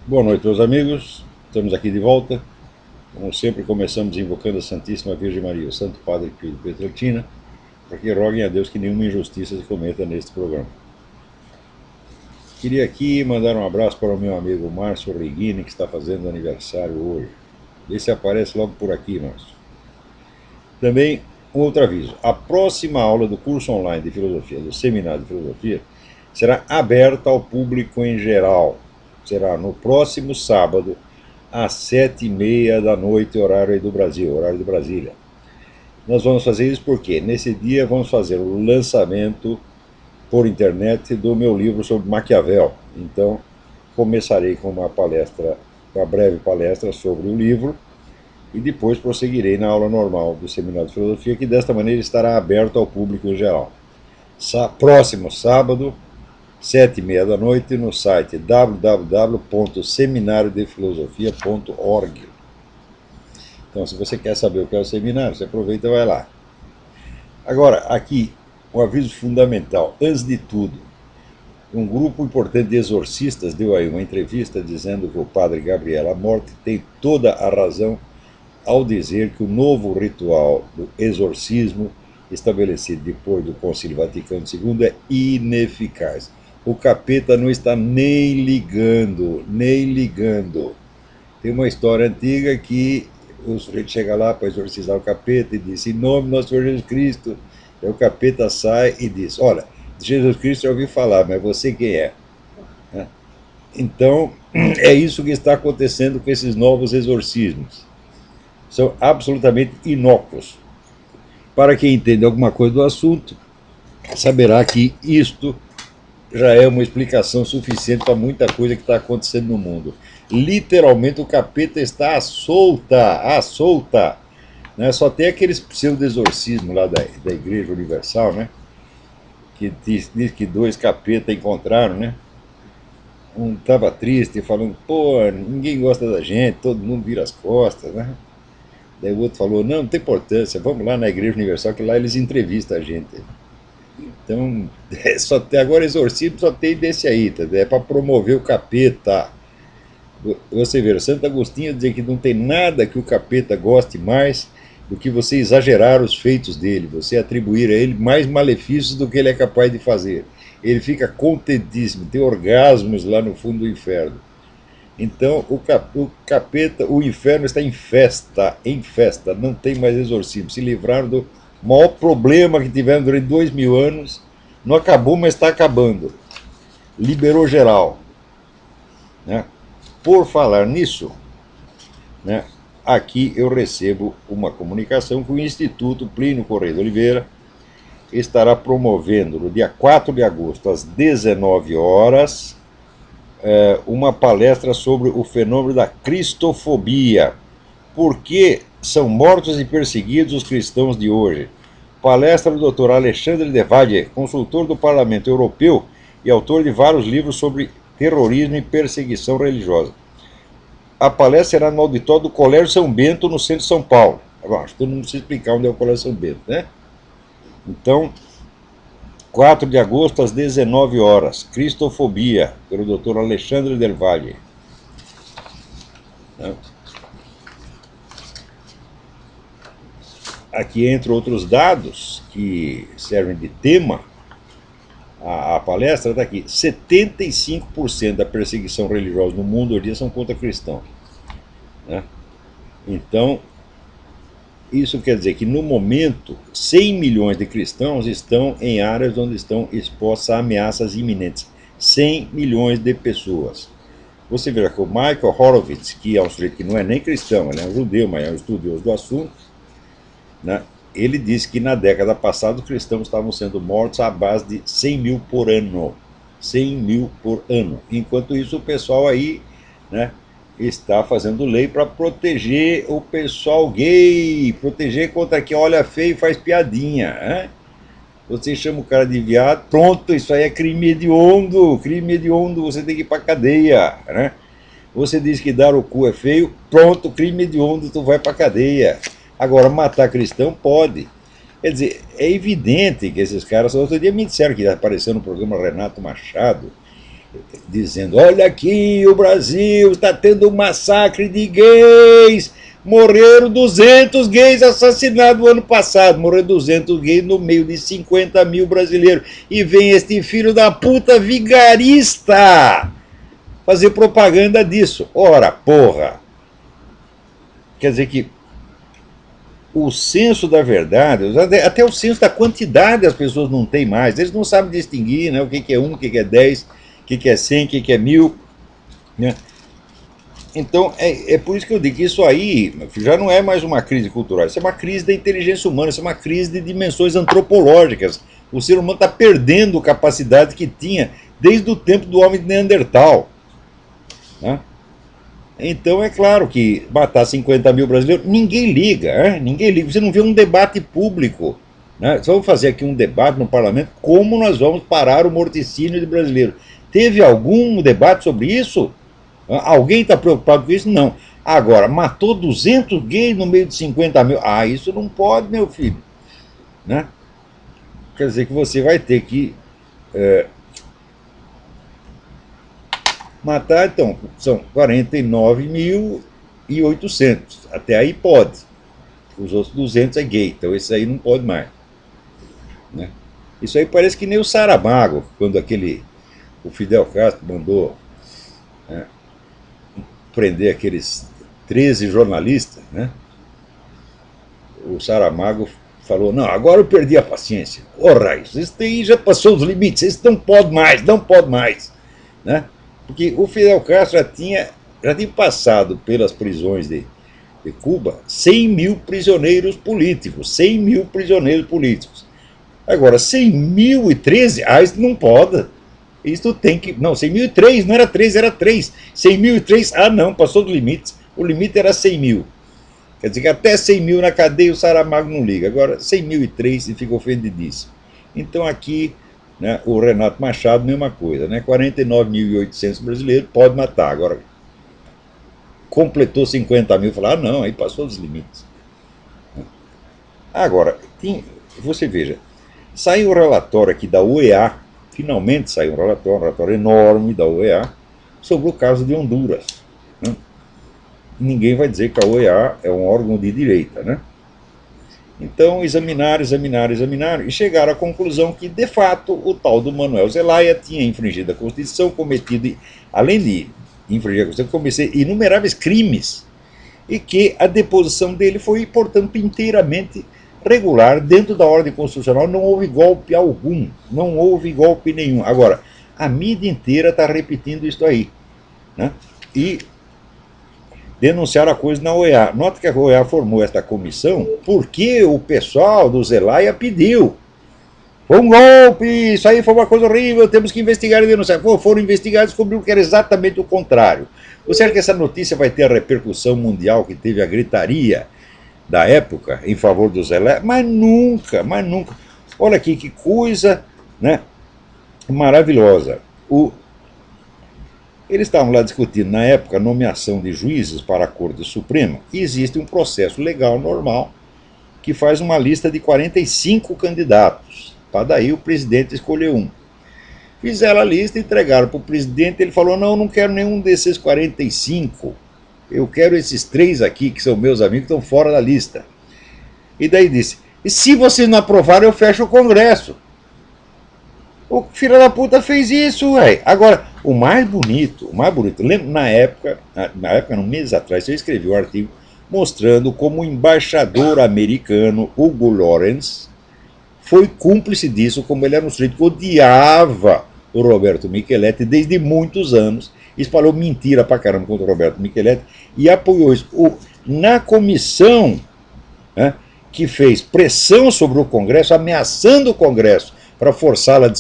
Boa noite, meus amigos. Estamos aqui de volta. Como sempre, começamos invocando a Santíssima Virgem Maria, o Santo Padre Pio de Pietrelcina, para que roguem a Deus que nenhuma injustiça se cometa neste programa. Queria aqui mandar um abraço para o meu amigo Márcio Reguini, que está fazendo aniversário hoje. Vê se aparece logo por aqui, Márcio. Também, um outro aviso. A próxima aula do curso online de filosofia, do seminário de filosofia, será aberta ao público em geral. Será no próximo sábado, às 7h30 da noite, horário aí do Brasil, horário de Brasília. Nós vamos fazer isso porque nesse dia vamos fazer o lançamento por internet do meu livro sobre Maquiavel. Então, começarei com uma palestra, uma breve palestra sobre o livro, e depois prosseguirei na aula normal do Seminário de Filosofia, que desta maneira estará aberto ao público em geral. Próximo sábado, 7h30 da noite, no site www.seminariodefilosofia.org. Então, se você quer saber o que é o seminário, você aproveita e vai lá. Agora, aqui, um aviso fundamental. Antes de tudo, um grupo importante de exorcistas deu aí uma entrevista dizendo que o padre Gabriel Amorth tem toda a razão ao dizer que o novo ritual do exorcismo estabelecido depois do Concílio Vaticano II é ineficaz. O capeta não está nem ligando, nem ligando. Tem uma história antiga que o sujeito chega lá para exorcizar o capeta e diz: em nome do nosso Senhor Jesus Cristo. E o capeta sai e diz: olha, de Jesus Cristo eu ouvi falar, mas você quem é? Então, é isso que está acontecendo com esses novos exorcismos. São absolutamente inócuos. Para quem entende alguma coisa do assunto, saberá que isto já é uma explicação suficiente para muita coisa que está acontecendo no mundo. Literalmente o capeta está à solta, à solta. Né? Só tem aqueles pseudo-exorcismos lá da Igreja Universal, né? Que diz que dois capetas encontraram, né? Um estava triste, falando: pô, ninguém gosta da gente, todo mundo vira as costas, né? Daí o outro falou: não tem importância, vamos lá na Igreja Universal, que lá eles entrevistam a gente. Então, agora exorcismo só tem desse aí, tá? É para promover o capeta. Você vê, Santo Agostinho diz que não tem nada que o capeta goste mais do que você exagerar os feitos dele, você atribuir a ele mais malefícios do que ele é capaz de fazer. Ele fica contentíssimo, tem orgasmos lá no fundo do inferno. Então, o capeta, o inferno está em festa, não tem mais exorcismo. Se livraram do maior problema que tiveram durante 2000 anos, não acabou, mas está acabando. Liberou geral. Né? Por falar nisso, né, aqui eu recebo uma comunicação que o Instituto Plínio Correia de Oliveira estará promovendo no dia 4 de agosto, às 19 horas, uma palestra sobre o fenômeno da cristofobia. Por que são mortos e perseguidos os cristãos de hoje? Palestra do Dr. Alexandre de Valle, consultor do Parlamento Europeu e autor de vários livros sobre terrorismo e perseguição religiosa. A palestra será no auditório do Colégio São Bento, no centro de São Paulo. Agora, acho que todo mundo precisa explicar onde é o Colégio São Bento, né? Então, 4 de agosto, às 19 horas, Cristofobia, pelo Dr. Alexandre Del Valle. Aqui, entre outros dados que servem de tema, a palestra está aqui: 75% da perseguição religiosa no mundo hoje em dia são contra cristãos. Né? Então, isso quer dizer que, no momento, 100 milhões de cristãos estão em áreas onde estão expostas a ameaças iminentes. 100 milhões de pessoas. Você verá que o Michael Horowitz, que é um sujeito que não é nem cristão, ele é um judeu, mas é um estudioso do assunto, né? Ele disse que na década passada os cristãos estavam sendo mortos à base de 100 mil por ano. 100 mil por ano. Enquanto isso, o pessoal aí, né, está fazendo lei para proteger o pessoal gay, proteger contra quem olha feio e faz piadinha. Né? Você chama o cara de viado, pronto, isso aí é crime hediondo, você tem que ir para cadeia. Né? Você diz que dar o cu é feio, pronto, crime hediondo, tu vai para cadeia. Agora, matar cristão pode. Quer dizer, é evidente que esses caras... Outro dia me disseram que apareceu no programa Renato Machado, dizendo: olha aqui, o Brasil está tendo um massacre de gays. Morreram 200 gays assassinados no ano passado. Morreram 200 gays no meio de 50 mil brasileiros. E vem este filho da puta vigarista fazer propaganda disso. Ora, porra! Quer dizer que o senso da verdade, até o senso da quantidade as pessoas não têm mais. Eles não sabem distinguir, né, o que é 1, o que é 10, o que é 100, o que é 1000. Né? Então, é por isso que eu digo que isso aí já não é mais uma crise cultural, isso é uma crise da inteligência humana, isso é uma crise de dimensões antropológicas. O ser humano está perdendo capacidade que tinha desde o tempo do homem de Neandertal. Né? Então é claro que matar 50 mil brasileiros, ninguém liga, ninguém liga. Você não vê um debate público. Né? Vamos fazer aqui um debate no parlamento, como nós vamos parar o morticínio de brasileiros. Teve algum debate sobre isso? Alguém está preocupado com isso? Não. Agora, matou 200 gays no meio de 50 mil. Ah, isso não pode, meu filho. Né? Quer dizer que você vai ter que matar, então, são 49.800. Até aí pode. Os outros 200 é gay, então esse aí não pode mais. Né? Isso aí parece que nem o Saramago, quando o Fidel Castro mandou prender aqueles 13 jornalistas, né? O Saramago falou: não, agora eu perdi a paciência. Ora, isso aí já passou os limites, isso não pode mais, não pode mais. Né? Porque o Fidel Castro já tinha passado pelas prisões de Cuba 100 mil prisioneiros políticos. 100 mil prisioneiros políticos. Agora, 100.013, isso não pode. Isso tem que. Não, 100.003, não era 3, era 3. 100.003, não, passou dos limites. O limite era 100 mil. Quer dizer que até 100 mil na cadeia o Saramago não liga. Agora, 100.003 e fica ofendidíssimo. Então aqui, né, o Renato Machado, mesma coisa. Né, 49.800 brasileiros, pode matar. Agora, completou 50 mil, falar: não, aí passou dos limites. Agora, você veja, saiu um relatório aqui da OEA, finalmente saiu um relatório enorme da OEA, sobre o caso de Honduras. Né? Ninguém vai dizer que a OEA é um órgão de direita. Né? Então, examinaram, e chegaram à conclusão que, de fato, o tal do Manuel Zelaya tinha infringido a Constituição, cometido, além de infringir a Constituição, cometeu inumeráveis crimes, e que a deposição dele foi, portanto, inteiramente regular, dentro da ordem constitucional. Não houve golpe algum, não houve golpe nenhum. Agora, a mídia inteira está repetindo isso aí. Né? E denunciaram a coisa na OEA. Nota que a OEA formou esta comissão porque o pessoal do Zelaya pediu. Foi um golpe, isso aí foi uma coisa horrível, temos que investigar e denunciar. Foram investigados e descobriram que era exatamente o contrário. Você acha que essa notícia vai ter a repercussão mundial que teve a gritaria da época em favor do Zelaya? Mas nunca, mas nunca. Olha aqui que coisa, né, maravilhosa. Eles estavam lá discutindo, na época, a nomeação de juízes para a Corte Suprema, e existe um processo legal normal que faz uma lista de 45 candidatos, para daí o presidente escolher um. Fizeram a lista, entregaram para o presidente, ele falou: não quero nenhum desses 45, eu quero esses 3 aqui, que são meus amigos, que estão fora da lista. E daí disse: e se vocês não aprovarem, eu fecho o Congresso. O filho da puta fez isso, ué. Agora, o mais bonito, lembra, na época, meses atrás, eu escrevi um artigo mostrando como o embaixador americano, Hugo Lawrence, foi cúmplice disso, como ele era um sujeito que odiava o Roberto Micheletti desde muitos anos, espalhou mentira pra caramba contra o Roberto Micheletti e apoiou isso. Na comissão, né, que fez pressão sobre o Congresso, ameaçando o Congresso para forçá-lo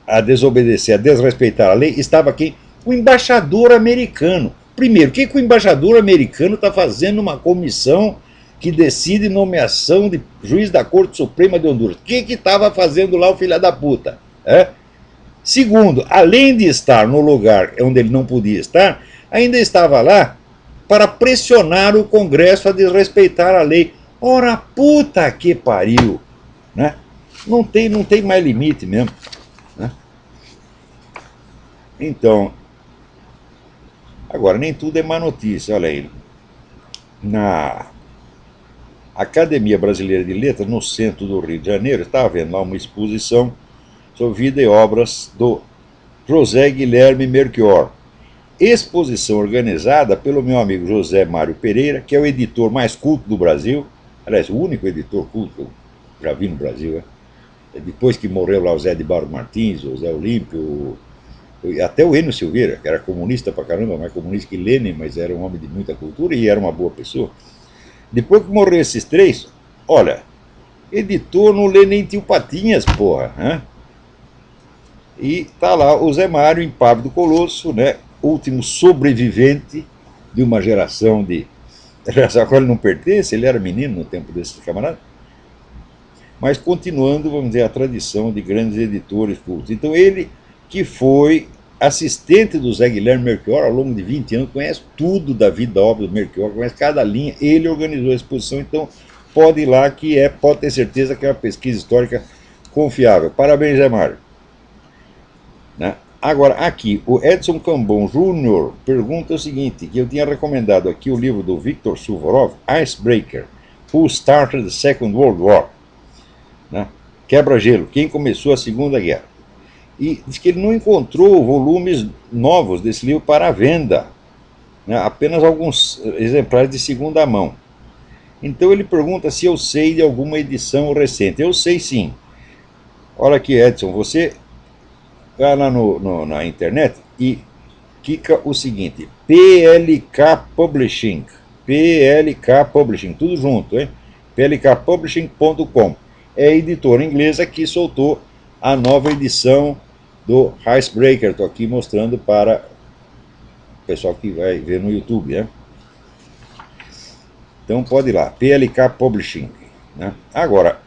a desobedecer, a desrespeitar a lei, estava quem? O embaixador americano. Primeiro, o que o embaixador americano está fazendo numa comissão que decide nomeação de juiz da Corte Suprema de Honduras? O que estava fazendo lá o filho da puta? Segundo, além de estar no lugar onde ele não podia estar, ainda estava lá para pressionar o Congresso a desrespeitar a lei. Ora, puta que pariu! Né? Não tem mais limite mesmo. Né? Então, agora, nem tudo é má notícia. Olha aí, na Academia Brasileira de Letras, no centro do Rio de Janeiro, estava vendo lá uma exposição sobre vida e obras do José Guilherme Melchior. Exposição organizada pelo meu amigo José Mário Pereira, que é o editor mais culto do Brasil, aliás, o único editor culto que eu já vi no Brasil. Depois que morreu lá o Zé de Barros Martins, o Zé Olímpio, até o Enio Silveira, que era comunista pra caramba, mais comunista que Lenin, mas era um homem de muita cultura e era uma boa pessoa. Depois que morreu esses três, olha, editor não lê nem Tio Patinhas, porra. Né? E tá lá o Zé Mário, Impávido Colosso, né? Último sobrevivente de uma geração de... A qual ele não pertence, ele era menino no tempo desses camaradas. Mas continuando, vamos dizer, a tradição de grandes editores cultos. Então ele, que foi assistente do Zé Guilherme Melchior ao longo de 20 anos, conhece tudo da vida, da obra do Melchior, conhece cada linha, ele organizou a exposição, então pode ir lá que pode ter certeza que é uma pesquisa histórica confiável. Parabéns, Zé Mário. Né? Agora, aqui, o Edson Cambon Júnior pergunta o seguinte, que eu tinha recomendado aqui o livro do Viktor Suvorov, Icebreaker, Who Started the Second World War? Né? Quebra-gelo, quem começou a Segunda Guerra? E diz que ele não encontrou volumes novos desse livro para venda, né? Apenas alguns exemplares de segunda mão. Então ele pergunta se eu sei de alguma edição recente. Eu sei sim. Olha aqui, Edson, você vai lá na internet e clica o seguinte, PLK Publishing, tudo junto, hein? plkpublishing.com. É a editora inglesa que soltou a nova edição do Icebreaker. Estou aqui mostrando para o pessoal que vai ver no YouTube. Né? Então pode ir lá, PLK Publishing. Né? Agora,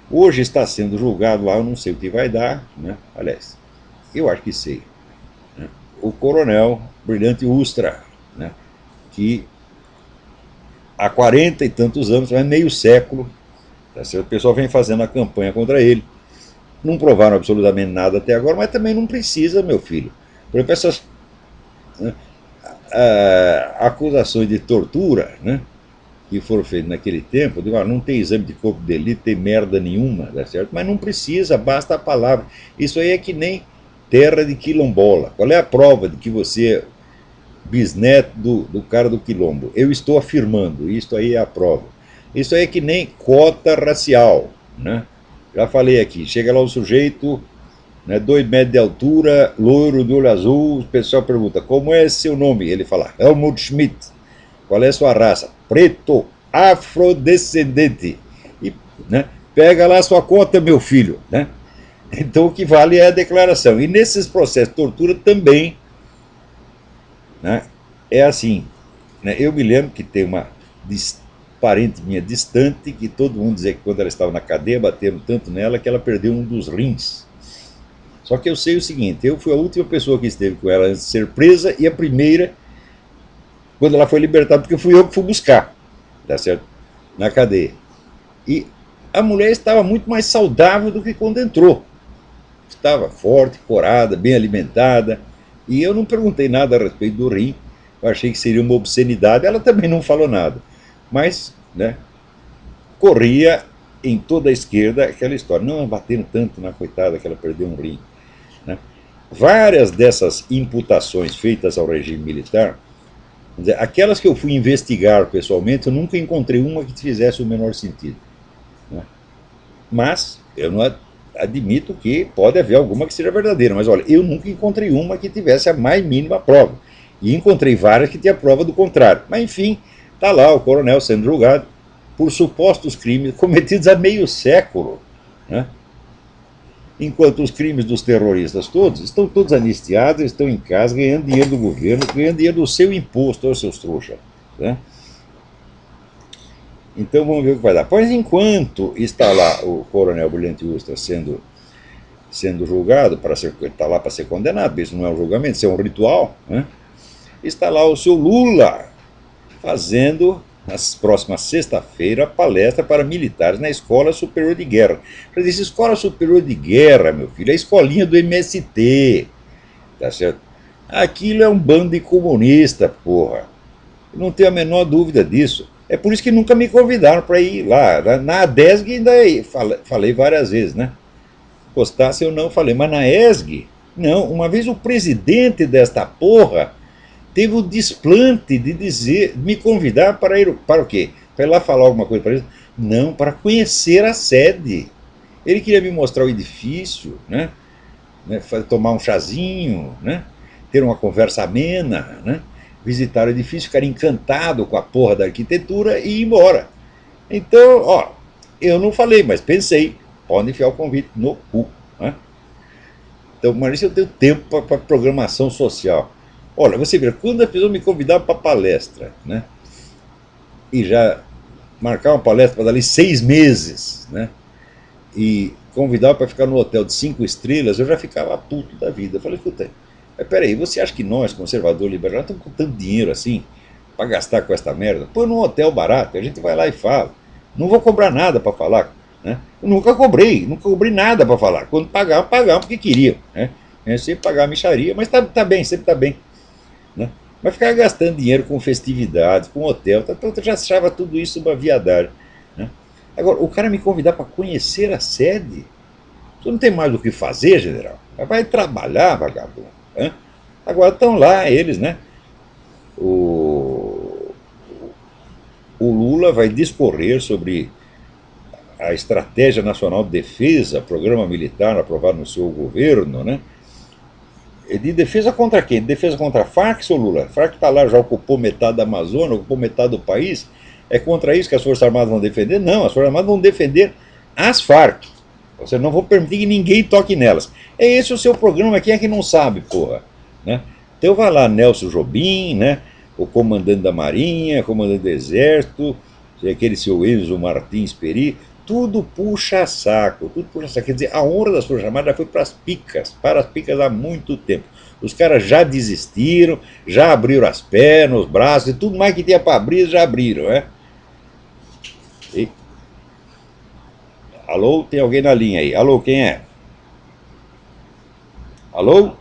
hoje está sendo julgado lá, eu não sei o que vai dar, né? Aliás, eu acho que sei. Né? O coronel Brilhante Ustra, né? Que há 40 e tantos anos, meio século, tá certo? O pessoal vem fazendo a campanha contra ele. Não provaram absolutamente nada até agora, mas também não precisa, meu filho. Por exemplo, essas acusações de tortura, né, que foram feitas naquele tempo, digo, não tem exame de corpo de delito, tem merda nenhuma, tá certo? Mas não precisa, basta a palavra. Isso aí é que nem terra de quilombola. Qual é a prova de que você é bisneto do cara do quilombo? Eu estou afirmando, isso aí é a prova. Isso aí é que nem cota racial, né? Já falei aqui, chega lá o sujeito, né, 2 metros de altura, loiro, de olho azul, o pessoal pergunta, como é seu nome? Ele fala, Helmut Schmidt. Qual é a sua raça? Preto, afrodescendente. E, né, pega lá a sua conta, meu filho. Né? Então o que vale é a declaração. E nesses processos de tortura também, né, é assim. Né, eu me lembro que tem uma parente minha distante, que todo mundo dizia que quando ela estava na cadeia, bateram tanto nela que ela perdeu um dos rins. Só que eu sei o seguinte, eu fui a última pessoa que esteve com ela antes de ser presa e a primeira quando ela foi libertada, porque fui eu que fui buscar, tá certo? Na cadeia. E a mulher estava muito mais saudável do que quando entrou. Estava forte, corada, bem alimentada, e eu não perguntei nada a respeito do rim, eu achei que seria uma obscenidade, ela também não falou nada. Mas, né, corria em toda a esquerda aquela história. Não, bateram tanto na coitada que ela perdeu um rim. Né? Várias dessas imputações feitas ao regime militar, dizer, aquelas que eu fui investigar pessoalmente, eu nunca encontrei uma que fizesse o menor sentido. Né? Mas eu não admito que pode haver alguma que seja verdadeira. Mas olha, eu nunca encontrei uma que tivesse a mais mínima prova. E encontrei várias que tinham prova do contrário. Mas enfim, está lá o coronel sendo julgado por supostos crimes cometidos há meio século, né? Enquanto os crimes dos terroristas todos estão todos anistiados, estão em casa ganhando dinheiro do governo, ganhando dinheiro do seu imposto, aos seus trouxas. Né? Então vamos ver o que vai dar. Pois enquanto está lá o coronel Brilhante Ustra sendo julgado, está lá para ser condenado, isso não é um julgamento, isso é um ritual, né? Está lá o seu Lula fazendo, na próxima sexta-feira, palestra para militares na Escola Superior de Guerra. Para dizer, Escola Superior de Guerra, meu filho, é a escolinha do MST. tá certo? Aquilo é um bando de comunista, porra. Não tenho a menor dúvida disso. É por isso que nunca me convidaram para ir lá. Na ADESG ainda falei várias vezes, né? Gostasse eu não falei, mas na ESG, não. Uma vez o presidente desta porra teve o desplante de dizer, me convidar para ir, para o quê? Para ir lá falar alguma coisa para eles? Não, para conhecer a sede. Ele queria me mostrar o edifício, né? Tomar um chazinho, né? Ter uma conversa amena, né? Visitar o edifício, ficar encantado com a porra da arquitetura e ir embora. Então, ó, eu não falei, mas pensei, pode enfiar o convite no cu, né? Então, Maurício, eu tenho tempo para programação social. Olha, você vê, quando a pessoa me convidava para palestra, né? E já marcar uma palestra para dali 6 meses, né? E convidava para ficar no hotel de 5 estrelas, eu já ficava puto da vida. Eu falei, puta, mas peraí, você acha que nós, conservadores liberais, estamos com tanto dinheiro assim para gastar com esta merda? Põe num hotel barato, a gente vai lá e fala. Não vou cobrar nada para falar, né? Eu nunca cobrei nada para falar. Quando pagavam, pagavam porque queriam, né? Eu sempre pagar a mixaria, mas tá bem, sempre tá bem, né? Mas ficar gastando dinheiro com festividades, com hotel, eu já achava tudo isso uma viadagem, né? Agora, o cara me convidar para conhecer a sede, você não tem mais o que fazer, general? Vai trabalhar, vagabundo, né? Agora estão lá eles, né? O, o Lula vai discorrer sobre a Estratégia Nacional de Defesa, programa militar aprovado no seu governo, né? De defesa contra quem? De defesa contra a Farc, seu Lula? A Farc está lá, já ocupou metade da Amazônia, ocupou metade do país. É contra isso que as Forças Armadas vão defender? Não, as Forças Armadas vão defender as Farc. Você não vão permitir que ninguém toque nelas. É esse o seu programa, quem é que não sabe, porra? Né? Então vai lá, Nelson Jobim, né? O comandante da Marinha, comandante do Exército, aquele seu Enzo Martins Peri, tudo puxa saco, tudo puxa saco. Quer dizer, a honra das Forças Armadas já foi para as picas há muito tempo. Os caras já desistiram, já abriram as pernas, os braços, e tudo mais que tinha para abrir, já abriram, né? E... Alô, tem alguém na linha aí? Alô, quem é? Alô?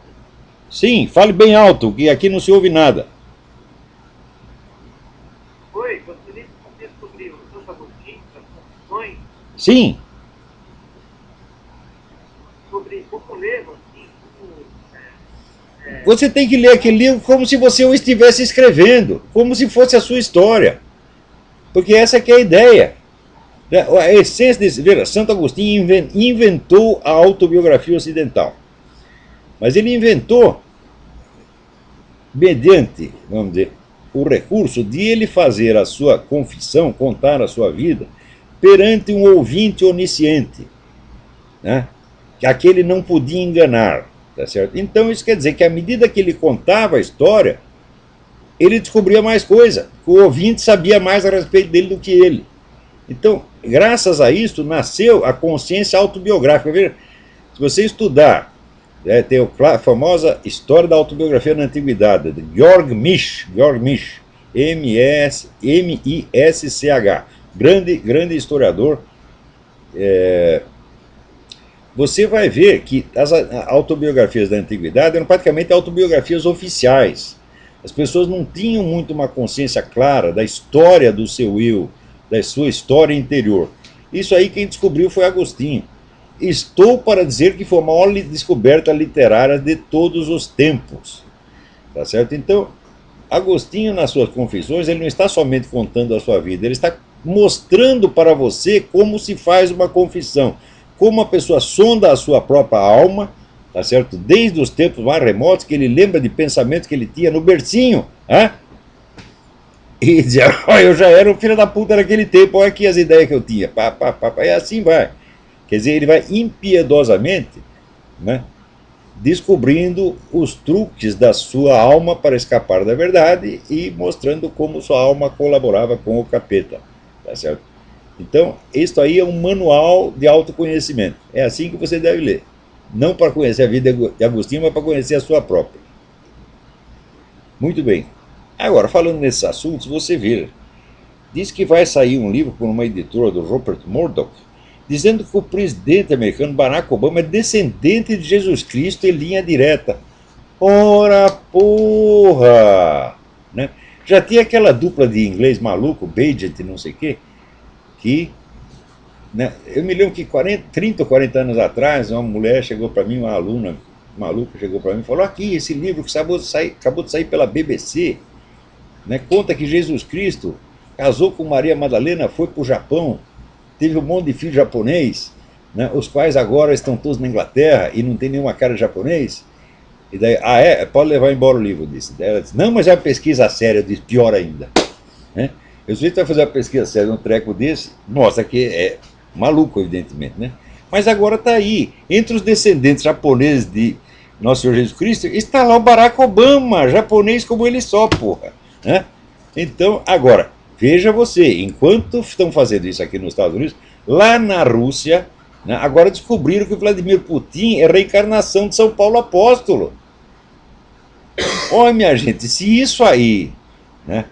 Sim, fale bem alto, que aqui não se ouve nada. Oi, gostaria de saber sobre o Santo Agostinho, as confissões, Sim. sobre como ler, assim, Você tem que ler aquele livro como se você o estivesse escrevendo, como se fosse a sua história. Porque essa que é a ideia. A essência desse... Veja, Santo Agostinho inventou a autobiografia ocidental. Mas ele inventou mediante, vamos dizer, o recurso de ele fazer a sua confissão, contar a sua vida, perante um ouvinte onisciente, né? Que aquele não podia enganar, tá certo? Então isso quer dizer que à medida que ele contava a história, ele descobria mais coisa, o ouvinte sabia mais a respeito dele do que ele. Então, graças a isso, nasceu a consciência autobiográfica. Se você estudar, tem a famosa História da Autobiografia na Antiguidade, de Georg Misch, M-I-S-C-H, grande historiador. Você vai ver que as autobiografias da Antiguidade eram praticamente autobiografias oficiais. As pessoas não tinham muito uma consciência clara da história do seu eu, da sua história interior. Isso aí quem descobriu foi Agostinho. Estou para dizer que foi a maior descoberta literária de todos os tempos. Tá certo? Então, Agostinho, nas suas confissões, ele não está somente contando a sua vida, ele está mostrando para você como se faz uma confissão, como a pessoa sonda a sua própria alma, tá certo? Desde os tempos mais remotos, que ele lembra de pensamentos que ele tinha no bercinho, né? E dizia, eu já era um filho da puta naquele tempo, olha aqui as ideias que eu tinha, e assim vai. Quer dizer, ele vai impiedosamente, né, descobrindo os truques da sua alma para escapar da verdade e mostrando como sua alma colaborava com o capeta, tá certo? Então, isso aí é um manual de autoconhecimento. É assim que você deve ler. Não para conhecer a vida de Agostinho, mas para conhecer a sua própria. Muito bem. Agora, falando nesses assuntos, você vê, diz que vai sair um livro por uma editora do Rupert Murdoch, dizendo que o presidente americano Barack Obama é descendente de Jesus Cristo em linha direta. Ora, porra! Né? Já tinha aquela dupla de inglês maluco, Baget e não sei o quê, que, né, eu me lembro que 30 ou 40 anos atrás, uma mulher chegou para mim, uma aluna maluca chegou para mim e falou: aqui, esse livro que acabou de sair pela BBC, né, conta que Jesus Cristo casou com Maria Madalena, foi para o Japão, teve um monte de filho japonês, né, os quais agora estão todos na Inglaterra e não tem nenhuma cara de japonês. E daí, pode levar embora o livro, disse. Daí ela disse: não, mas é uma pesquisa séria. Eu disse: pior ainda. Né? Eu sei que vai fazer uma pesquisa séria num treco desse, mostra que é maluco, evidentemente, né? Mas agora está aí, entre os descendentes japoneses de Nosso Senhor Jesus Cristo, está lá o Barack Obama, japonês como ele só, porra. Né? Então, agora, veja você, enquanto estão fazendo isso aqui nos Estados Unidos, lá na Rússia, né, agora descobriram que o Vladimir Putin é reencarnação de São Paulo Apóstolo. Olha, minha gente, se isso aí, né,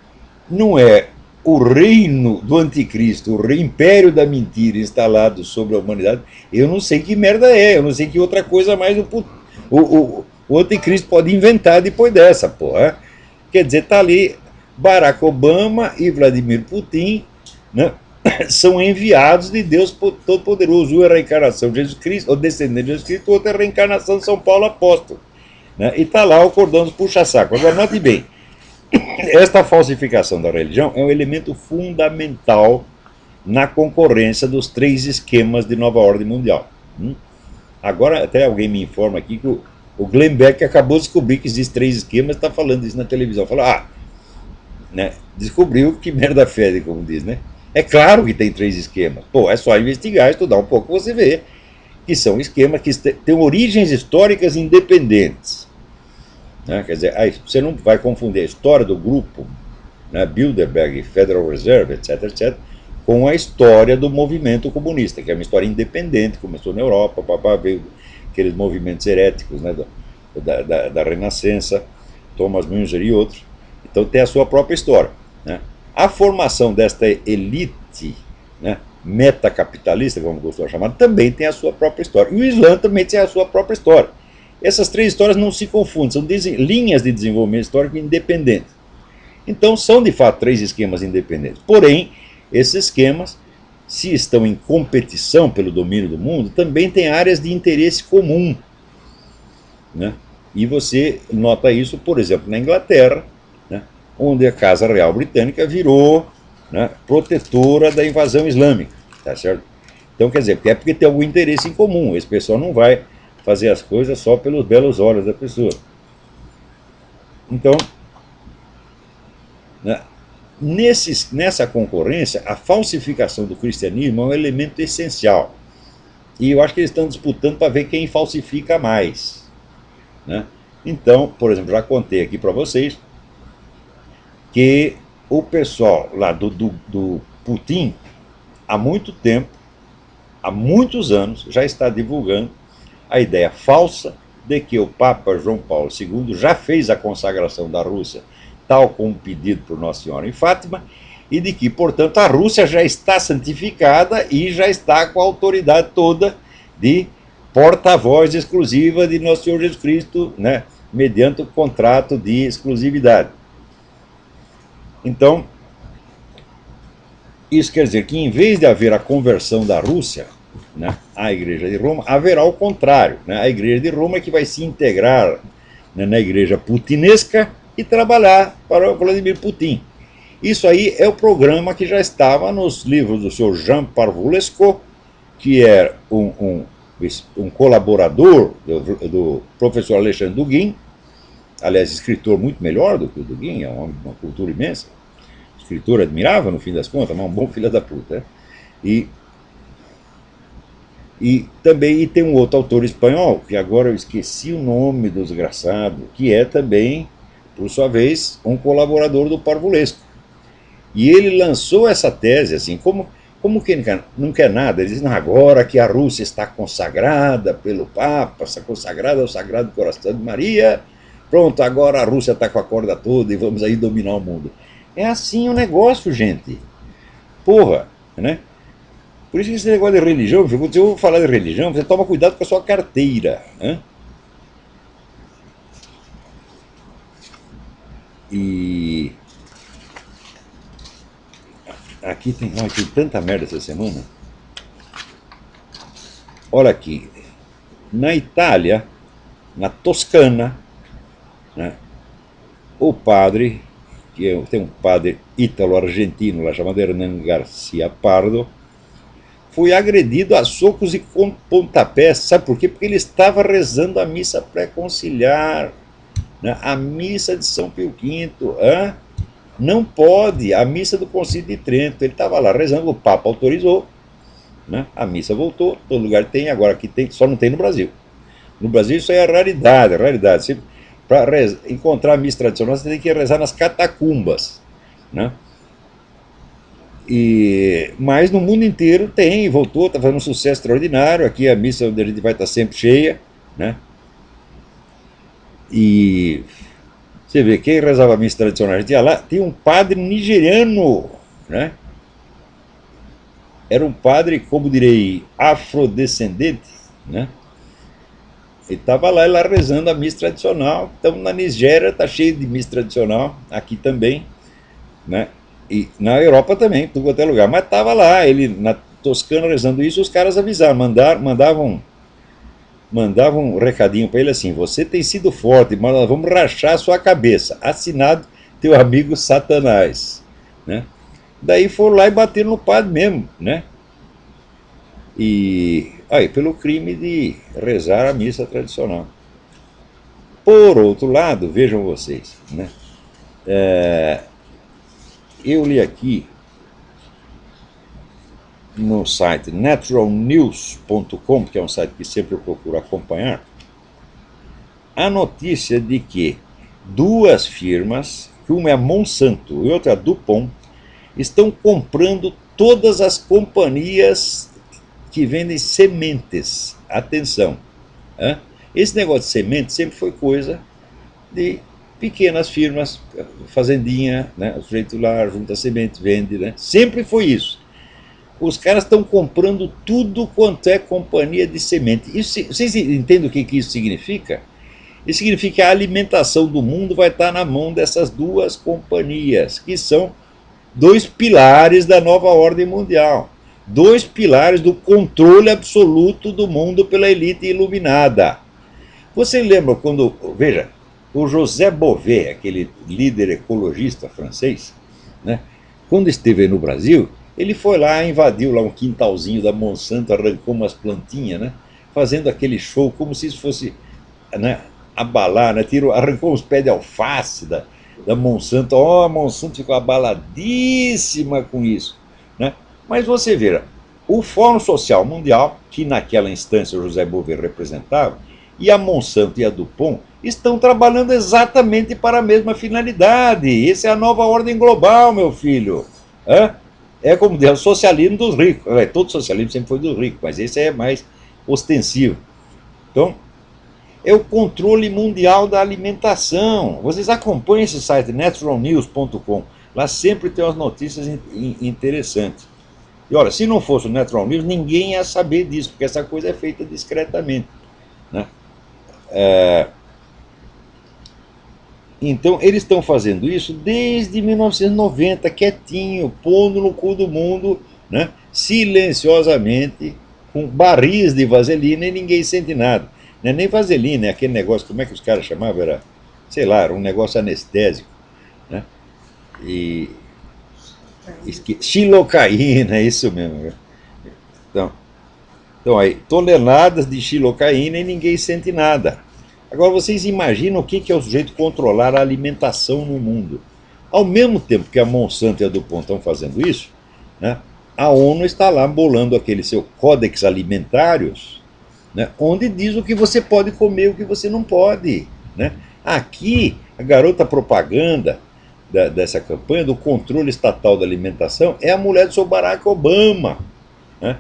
não é o reino do anticristo, o império da mentira instalado sobre a humanidade, eu não sei que merda é, eu não sei que outra coisa mais o anticristo pode inventar depois dessa, porra. Quer dizer, tá ali Barack Obama e Vladimir Putin, né, são enviados de Deus Todo-Poderoso. Um é a reencarnação de Jesus Cristo, o descendente de Jesus Cristo, o outro é a reencarnação de São Paulo Apóstolo. Né, e tá lá o cordão dos puxa-saco. Agora, note bem, esta falsificação da religião é um elemento fundamental na concorrência dos três esquemas de nova ordem mundial. Agora, até alguém me informa aqui que o Glenn Beck acabou de descobrir que existem três esquemas, está falando isso na televisão. Falou: né, descobriu que merda fede, como diz, né? É claro que tem três esquemas. Pô, é só investigar, estudar um pouco, você vê que são esquemas que têm origens históricas independentes. Né? Quer dizer, aí você não vai confundir a história do grupo, né, Bilderberg, Federal Reserve, etc., etc., com a história do movimento comunista, que é uma história independente, começou na Europa, veio aqueles movimentos heréticos, né, da Renascença, Thomas Müntzer e outros. Então tem a sua própria história. Né? A formação desta elite, né, metacapitalista, como gostou de chamar, também tem a sua própria história. E o Islã também tem a sua própria história. Essas três histórias não se confundem, são linhas de desenvolvimento histórico independentes. Então são de fato três esquemas independentes. Porém, esses esquemas, se estão em competição pelo domínio do mundo, também têm áreas de interesse comum. Né? E você nota isso, por exemplo, na Inglaterra, né, onde a Casa Real Britânica virou, né, protetora da invasão islâmica. Tá certo? Então, quer dizer, é porque tem algum interesse em comum. Esse pessoal não vai fazer as coisas só pelos belos olhos da pessoa. Então, né, nessa concorrência, a falsificação do cristianismo é um elemento essencial. E eu acho que eles estão disputando para ver quem falsifica mais. Né? Então, por exemplo, já contei aqui para vocês que o pessoal lá do Putin, há muito tempo, há muitos anos, já está divulgando a ideia falsa de que o Papa João Paulo II já fez a consagração da Rússia, tal como pedido por Nossa Senhora em Fátima, e de que, portanto, a Rússia já está santificada e já está com a autoridade toda de porta-voz exclusiva de Nosso Senhor Jesus Cristo, né, mediante o contrato de exclusividade. Então, isso quer dizer que, em vez de haver a conversão da Rússia, né, à Igreja de Roma, haverá o contrário. Né, a Igreja de Roma que vai se integrar, né, na Igreja putinesca e trabalhar para o Vladimir Putin. Isso aí é o programa que já estava nos livros do Sr. Jean Parvulescu, que é um colaborador do professor Alexandre Dugin, aliás, escritor muito melhor do que o Dugin, é um homem de uma cultura imensa, escritor admirável no fim das contas, mas um bom filho da puta. Né? E também tem um outro autor espanhol, que agora eu esqueci o nome do desgraçado, que é também, por sua vez, um colaborador do Parvulescu. E ele lançou essa tese, assim, como quem não quer nada, ele diz: não, agora que a Rússia está consagrada pelo Papa, está consagrada ao Sagrado Coração de Maria, pronto, agora a Rússia está com a corda toda e vamos aí dominar o mundo. É assim o negócio, gente. Porra, né? Por isso que esse negócio de religião, se eu vou falar de religião, você toma cuidado com a sua carteira. Né? E aqui tem tanta merda essa semana. Olha aqui, na Itália, na Toscana, né, o padre, tem um padre ítalo-argentino lá chamado Hernán Garcia Pardo, foi agredido a socos e pontapés. Sabe por quê? Porque ele estava rezando a missa pré-conciliar, né, a missa de São Pio V. Não pode, a missa do Concílio de Trento. Ele estava lá rezando, o Papa autorizou, né, a missa voltou, todo lugar tem, agora aqui tem, só não tem no Brasil. No Brasil isso é raridade, raridade. Para encontrar a missa tradicional, você tem que rezar nas catacumbas, né? Mas no mundo inteiro tem, voltou, está fazendo um sucesso extraordinário. Aqui a missa onde a gente vai estar sempre cheia, né? E você vê, quem rezava a missa tradicional, a gente ia lá, tinha um padre nigeriano, né? Era um padre, como direi, afrodescendente, né? Ele estava lá rezando a missa tradicional. Então na Nigéria está cheio de missa tradicional, aqui também, né? E na Europa também, tudo quanto é lugar. Mas estava lá, ele na Toscana rezando isso, os caras avisaram, mandavam um recadinho para ele assim: você tem sido forte, mas nós vamos rachar a sua cabeça. Assinado teu amigo Satanás, né? Daí foram lá e bateram no padre mesmo, né? E aí, pelo crime de rezar a missa tradicional. Por outro lado, vejam vocês, né? Eu li aqui no site naturalnews.com, que é um site que sempre eu procuro acompanhar, a notícia de que duas firmas, uma é a Monsanto e outra é a DuPont, estão comprando todas as companhias que vendem sementes. Atenção, esse negócio de semente sempre foi coisa de pequenas firmas, fazendinha, né? O sujeito lá junta semente, vende, né? Sempre foi isso. Os caras estão comprando tudo quanto é companhia de semente. Isso, vocês entendem o que isso significa? Isso significa que a alimentação do mundo vai estar na mão dessas duas companhias, que são dois pilares da nova ordem mundial. Dois pilares do controle absoluto do mundo pela elite iluminada. Você lembra quando, veja, o José Bové, aquele líder ecologista francês, né, quando esteve no Brasil, ele foi lá, invadiu lá um quintalzinho da Monsanto, arrancou umas plantinhas, né, fazendo aquele show como se isso fosse, né, abalar, né, arrancou uns pés de alface da Monsanto. A Monsanto ficou abaladíssima com isso, né? Mas você vê, o Fórum Social Mundial, que naquela instância o José Bové representava, e a Monsanto e a DuPont estão trabalhando exatamente para a mesma finalidade. Essa é a nova ordem global, meu filho. É como dizer, o socialismo dos ricos. Todo socialismo sempre foi dos ricos, mas esse é mais ostensivo. Então, é o controle mundial da alimentação. Vocês acompanhem esse site naturalnews.com. Lá sempre tem umas notícias interessantes. E olha, se não fosse o Natural News, ninguém ia saber disso, porque essa coisa é feita discretamente, né? Então, eles estão fazendo isso desde 1990, quietinho, pondo no cu do mundo, né, silenciosamente, com barris de vaselina, e ninguém sente nada. Não é nem vaselina, é aquele negócio, como é que os caras chamavam? Era, sei lá, era um negócio anestésico, né? E xilocaína, é isso mesmo. Então aí, toneladas de xilocaína e ninguém sente nada. Agora vocês imaginam o que é o sujeito controlar a alimentação no mundo. Ao mesmo tempo que a Monsanto e a DuPont estão fazendo isso, né, a ONU está lá bolando aquele seu Códex Alimentários, né, onde diz o que você pode comer e o que você não pode, né? Aqui, a garota propaganda dessa campanha do controle estatal da alimentação é a mulher do seu Barack Obama, né?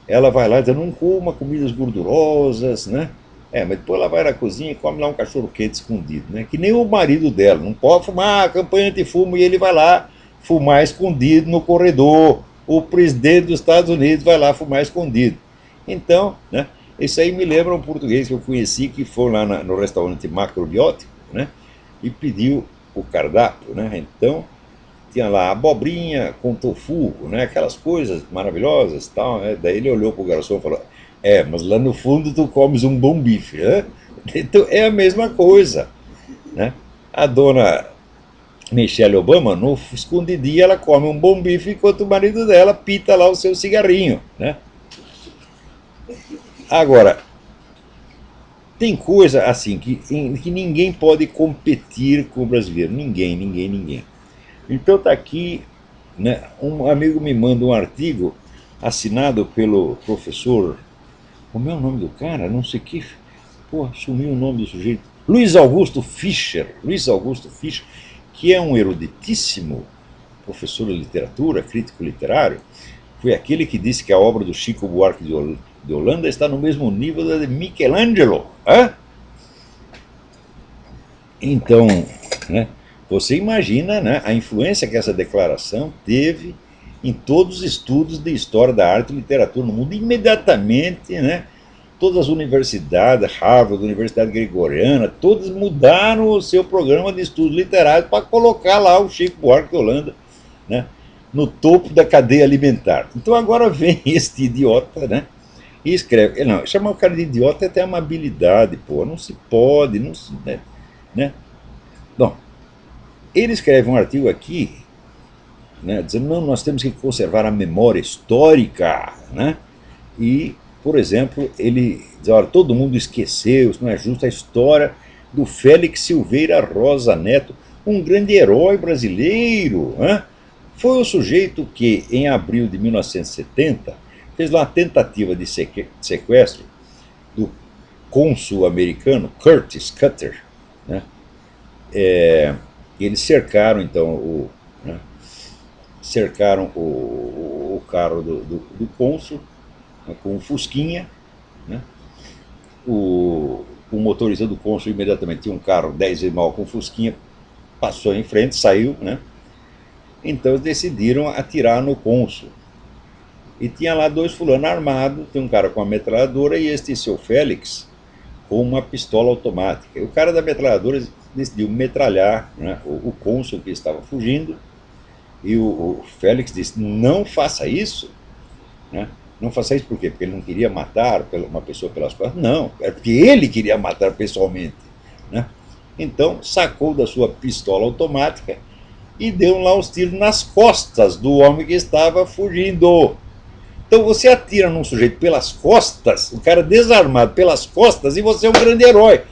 Ela vai lá e diz: não coma comidas gordurosas, né? Mas depois ela vai na cozinha e come lá um cachorro quente escondido, né? Que nem o marido dela, não pode fumar, a campanha anti-fumo, e ele vai lá fumar escondido no corredor. O presidente dos Estados Unidos vai lá fumar escondido. Então, né, isso aí me lembra um português que eu conheci, que foi lá no restaurante macrobiótico, né, e pediu o cardápio, né? Então tinha lá abobrinha com tofu, né? Aquelas coisas maravilhosas, tal, né? Daí ele olhou para o garçom e falou: mas lá no fundo tu comes um bom bife, né? Então é a mesma coisa, né? A dona Michelle Obama, no escondidinho, ela come um bom bife enquanto o marido dela pita lá o seu cigarrinho, né? Agora, tem coisa assim que ninguém pode competir com o brasileiro. Ninguém, ninguém, ninguém. Então tá aqui, né, um amigo me manda um artigo assinado pelo professor. Como é o nome do cara? Não sei que. Pô, sumiu o nome do sujeito. Luiz Augusto Fischer. Luiz Augusto Fischer, que é um eruditíssimo professor de literatura, crítico literário. Foi aquele que disse que a obra do Chico Buarque de Holanda está no mesmo nível da de Michelangelo. Hã? Então, né, você imagina, né, a influência que essa declaração teve em todos os estudos de história da arte e literatura no mundo. Imediatamente, né, todas as universidades, Harvard, Universidade Gregoriana, todas mudaram o seu programa de estudos literários para colocar lá o Chico Buarque de Holanda, né, no topo da cadeia alimentar. Então agora vem este idiota, né, e escreve. Não, chamar o cara de idiota é até uma habilidade, pô, não se pode, não se, né? Bom, ele escreve um artigo aqui, né, dizendo: não, nós temos que conservar a memória histórica, né? E, por exemplo, ele diz: olha, todo mundo esqueceu, isso não é justo, a história do Félix Silveira Rosa Neto, um grande herói brasileiro, né? Foi o sujeito que, em abril de 1970, fez lá uma tentativa de sequestro do cônsul americano Curtis Cutter, né? Eles cercaram então né, cercaram o carro do cônsul, né, com um fusquinha, né? O motorista do cônsul imediatamente tinha um carro 10 vezes maior com um fusquinha, passou em frente, saiu, né? Então eles decidiram atirar no cônsul. E tinha lá dois fulanos armados, tem um cara com uma metralhadora e este seu Félix com uma pistola automática. E o cara da metralhadora decidiu metralhar, né, o cônsul que estava fugindo, e o Félix disse: não faça isso, né? Não faça isso por quê? Porque ele não queria matar uma pessoa pelas costas? Não, é porque ele queria matar pessoalmente, né? Então sacou da sua pistola automática e deu lá uns tiros nas costas do homem que estava fugindo. Então você atira num sujeito pelas costas, o cara desarmado pelas costas, e você é um grande herói.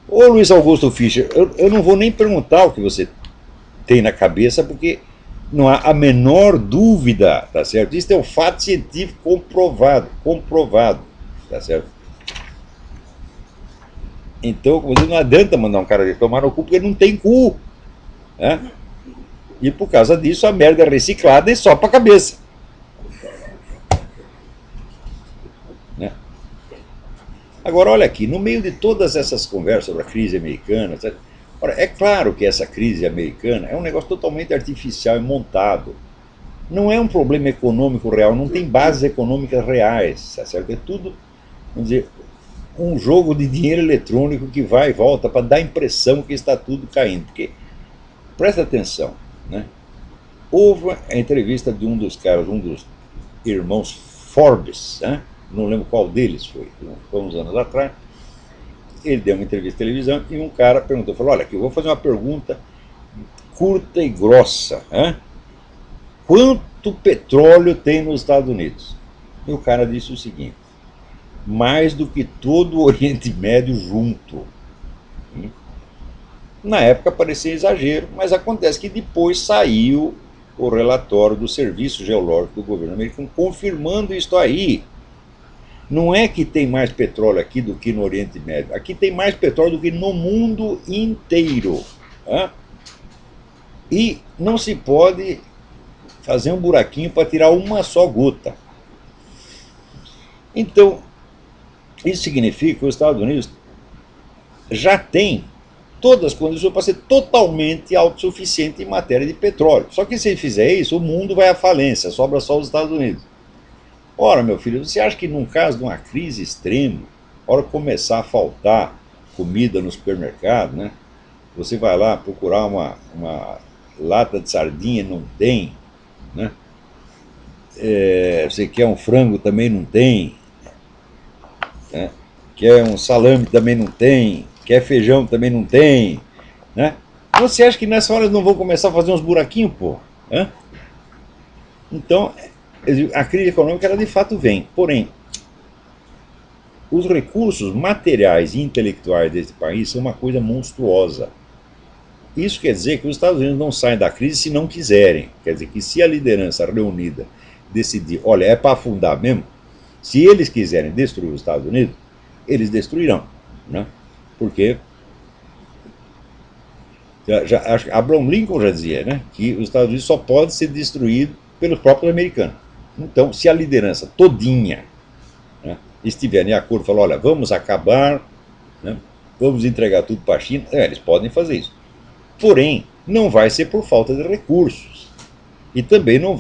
Ô Luiz Augusto Fischer, eu não vou nem perguntar o que você tem na cabeça, porque não há a menor dúvida, tá certo? Isso é um fato científico comprovado, tá certo? Então, como diz, não adianta mandar um cara tomar no cu, porque não tem cu, né? E por causa disso a merda é reciclada e só para a cabeça, né? Agora, olha aqui, no meio de todas essas conversas sobre a crise americana, etc., ora, é claro que essa crise americana é um negócio totalmente artificial e montado. Não é um problema econômico real, não tem bases econômicas reais, tá certo? É tudo, vamos dizer, um jogo de dinheiro eletrônico que vai e volta para dar a impressão que está tudo caindo. Porque, presta atenção, né? Houve a entrevista de um dos caras, um dos irmãos Forbes, né? Não lembro qual deles foi uns anos atrás. Ele deu uma entrevista de televisão e um cara perguntou, falou: olha, aqui eu vou fazer uma pergunta curta e grossa, né? Quanto petróleo tem nos Estados Unidos? E o cara disse o seguinte: mais do que todo o Oriente Médio junto. Na época parecia exagero, mas acontece que depois saiu o relatório do Serviço Geológico do governo americano confirmando isso aí. Não é que tem mais petróleo aqui do que no Oriente Médio. Aqui tem mais petróleo do que no mundo inteiro. Tá? E não se pode fazer um buraquinho para tirar uma só gota. Então, isso significa que os Estados Unidos já tem todas as condições para ser totalmente autossuficiente em matéria de petróleo. Só que se ele fizer isso, o mundo vai à falência, sobra só os Estados Unidos. Ora, meu filho, você acha que num caso de uma crise extrema, a hora que começar a faltar comida no supermercado, né, Você vai lá procurar uma lata de sardinha, não tem, né? Você quer um frango, também não tem, né? Quer um salame, também não tem, quer feijão, também não tem, né? Você acha que nessa hora não vão começar a fazer uns buraquinhos, pô? Hã? Então, a crise econômica ela de fato vem. Porém, os recursos materiais e intelectuais desse país são uma coisa monstruosa. Isso quer dizer que os Estados Unidos não saem da crise se não quiserem. Quer dizer que se a liderança reunida decidir, olha, é para afundar mesmo, se eles quiserem destruir os Estados Unidos, eles destruirão. Né? Porque Abraham Lincoln já dizia, né, que os Estados Unidos só pode ser destruído pelos próprios americanos. Então, se a liderança todinha, né, estiver em acordo, falar, olha, vamos acabar, né, vamos entregar tudo para a China, eles podem fazer isso. Porém, não vai ser por falta de recursos. E também não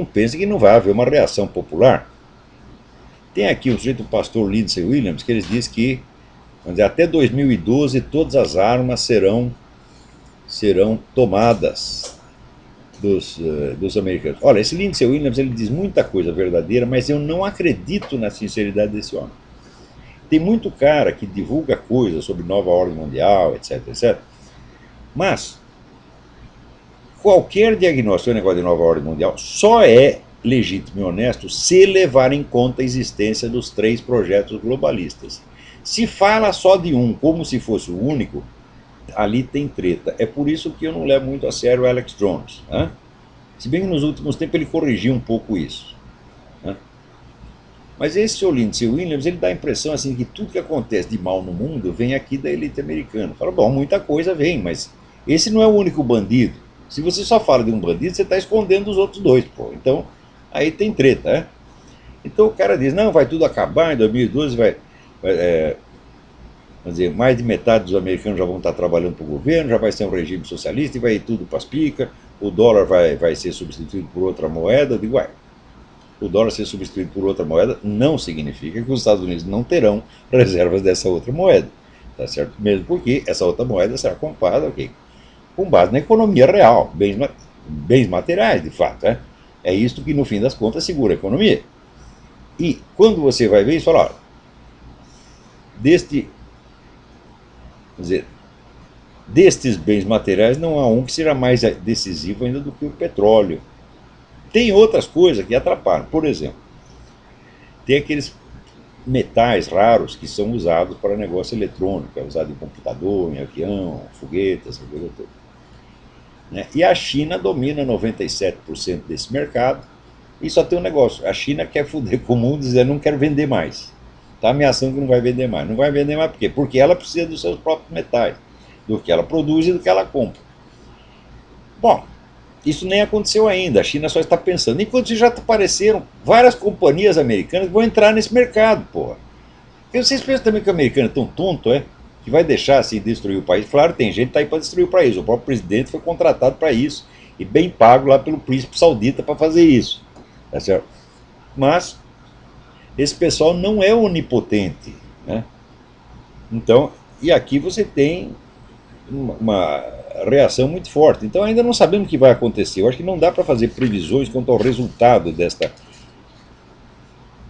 pense que não vai haver uma reação popular. Tem aqui o sujeito, o pastor Lindsey Williams, que eles diz que até 2012 todas as armas serão tomadas dos americanos. Olha, esse Lindsey Williams ele diz muita coisa verdadeira, mas eu não acredito na sinceridade desse homem. Tem muito cara que divulga coisas sobre nova ordem mundial, etc, etc. Mas qualquer diagnóstico do negócio de nova ordem mundial só é legítimo e honesto se levar em conta a existência dos 3 projetos globalistas. Se fala só de um como se fosse o único, ali tem treta. É por isso que eu não levo muito a sério o Alex Jones. Né? Se bem que nos últimos tempos ele corrigiu um pouco isso. Né? Mas esse Lindsey Williams, ele dá a impressão assim, que tudo que acontece de mal no mundo vem aqui da elite americana. Fala, bom, muita coisa vem, mas esse não é o único bandido. Se você só fala de um bandido, você está escondendo os outros 2, pô. Então, aí tem treta, né? Então o cara diz, não, vai tudo acabar, em 2012 vai quer dizer, mais de metade dos americanos já vão estar trabalhando para o governo, já vai ser um regime socialista e vai ir tudo para as picas, o dólar vai ser substituído por outra moeda. Eu digo, ué, o dólar ser substituído por outra moeda não significa que os Estados Unidos não terão reservas dessa outra moeda, tá certo? Mesmo porque essa outra moeda será comprada, ok, com base na economia real, bens materiais, de fato. É isto que, no fim das contas, segura a economia. E quando você vai ver isso, fala, olha, destes bens materiais não há um que seja mais decisivo ainda do que o petróleo. Tem outras coisas que atrapalham. Por exemplo, tem aqueles metais raros que são usados para negócio eletrônico, é usado em computador, em avião, foguete, essa coisa toda. Né? E a China domina 97% desse mercado e só tem um negócio, a China quer foder com o mundo dizendo não quero vender mais. Está ameaçando que não vai vender mais. Não vai vender mais por quê? Porque ela precisa dos seus próprios metais, do que ela produz e do que ela compra. Bom, isso nem aconteceu ainda, a China só está pensando. Enquanto já apareceram várias companhias americanas que vão entrar nesse mercado, porra. Porque vocês pensam também que o americano é tão tonto, que vai deixar assim destruir o país? Claro, tem gente que está aí para destruir o país. O próprio presidente foi contratado para isso e bem pago lá pelo príncipe saudita para fazer isso. Tá certo? Mas esse pessoal não é onipotente. Né? Então, e aqui você tem uma reação muito forte. Então ainda não sabemos o que vai acontecer. Eu acho que não dá para fazer previsões quanto ao resultado desta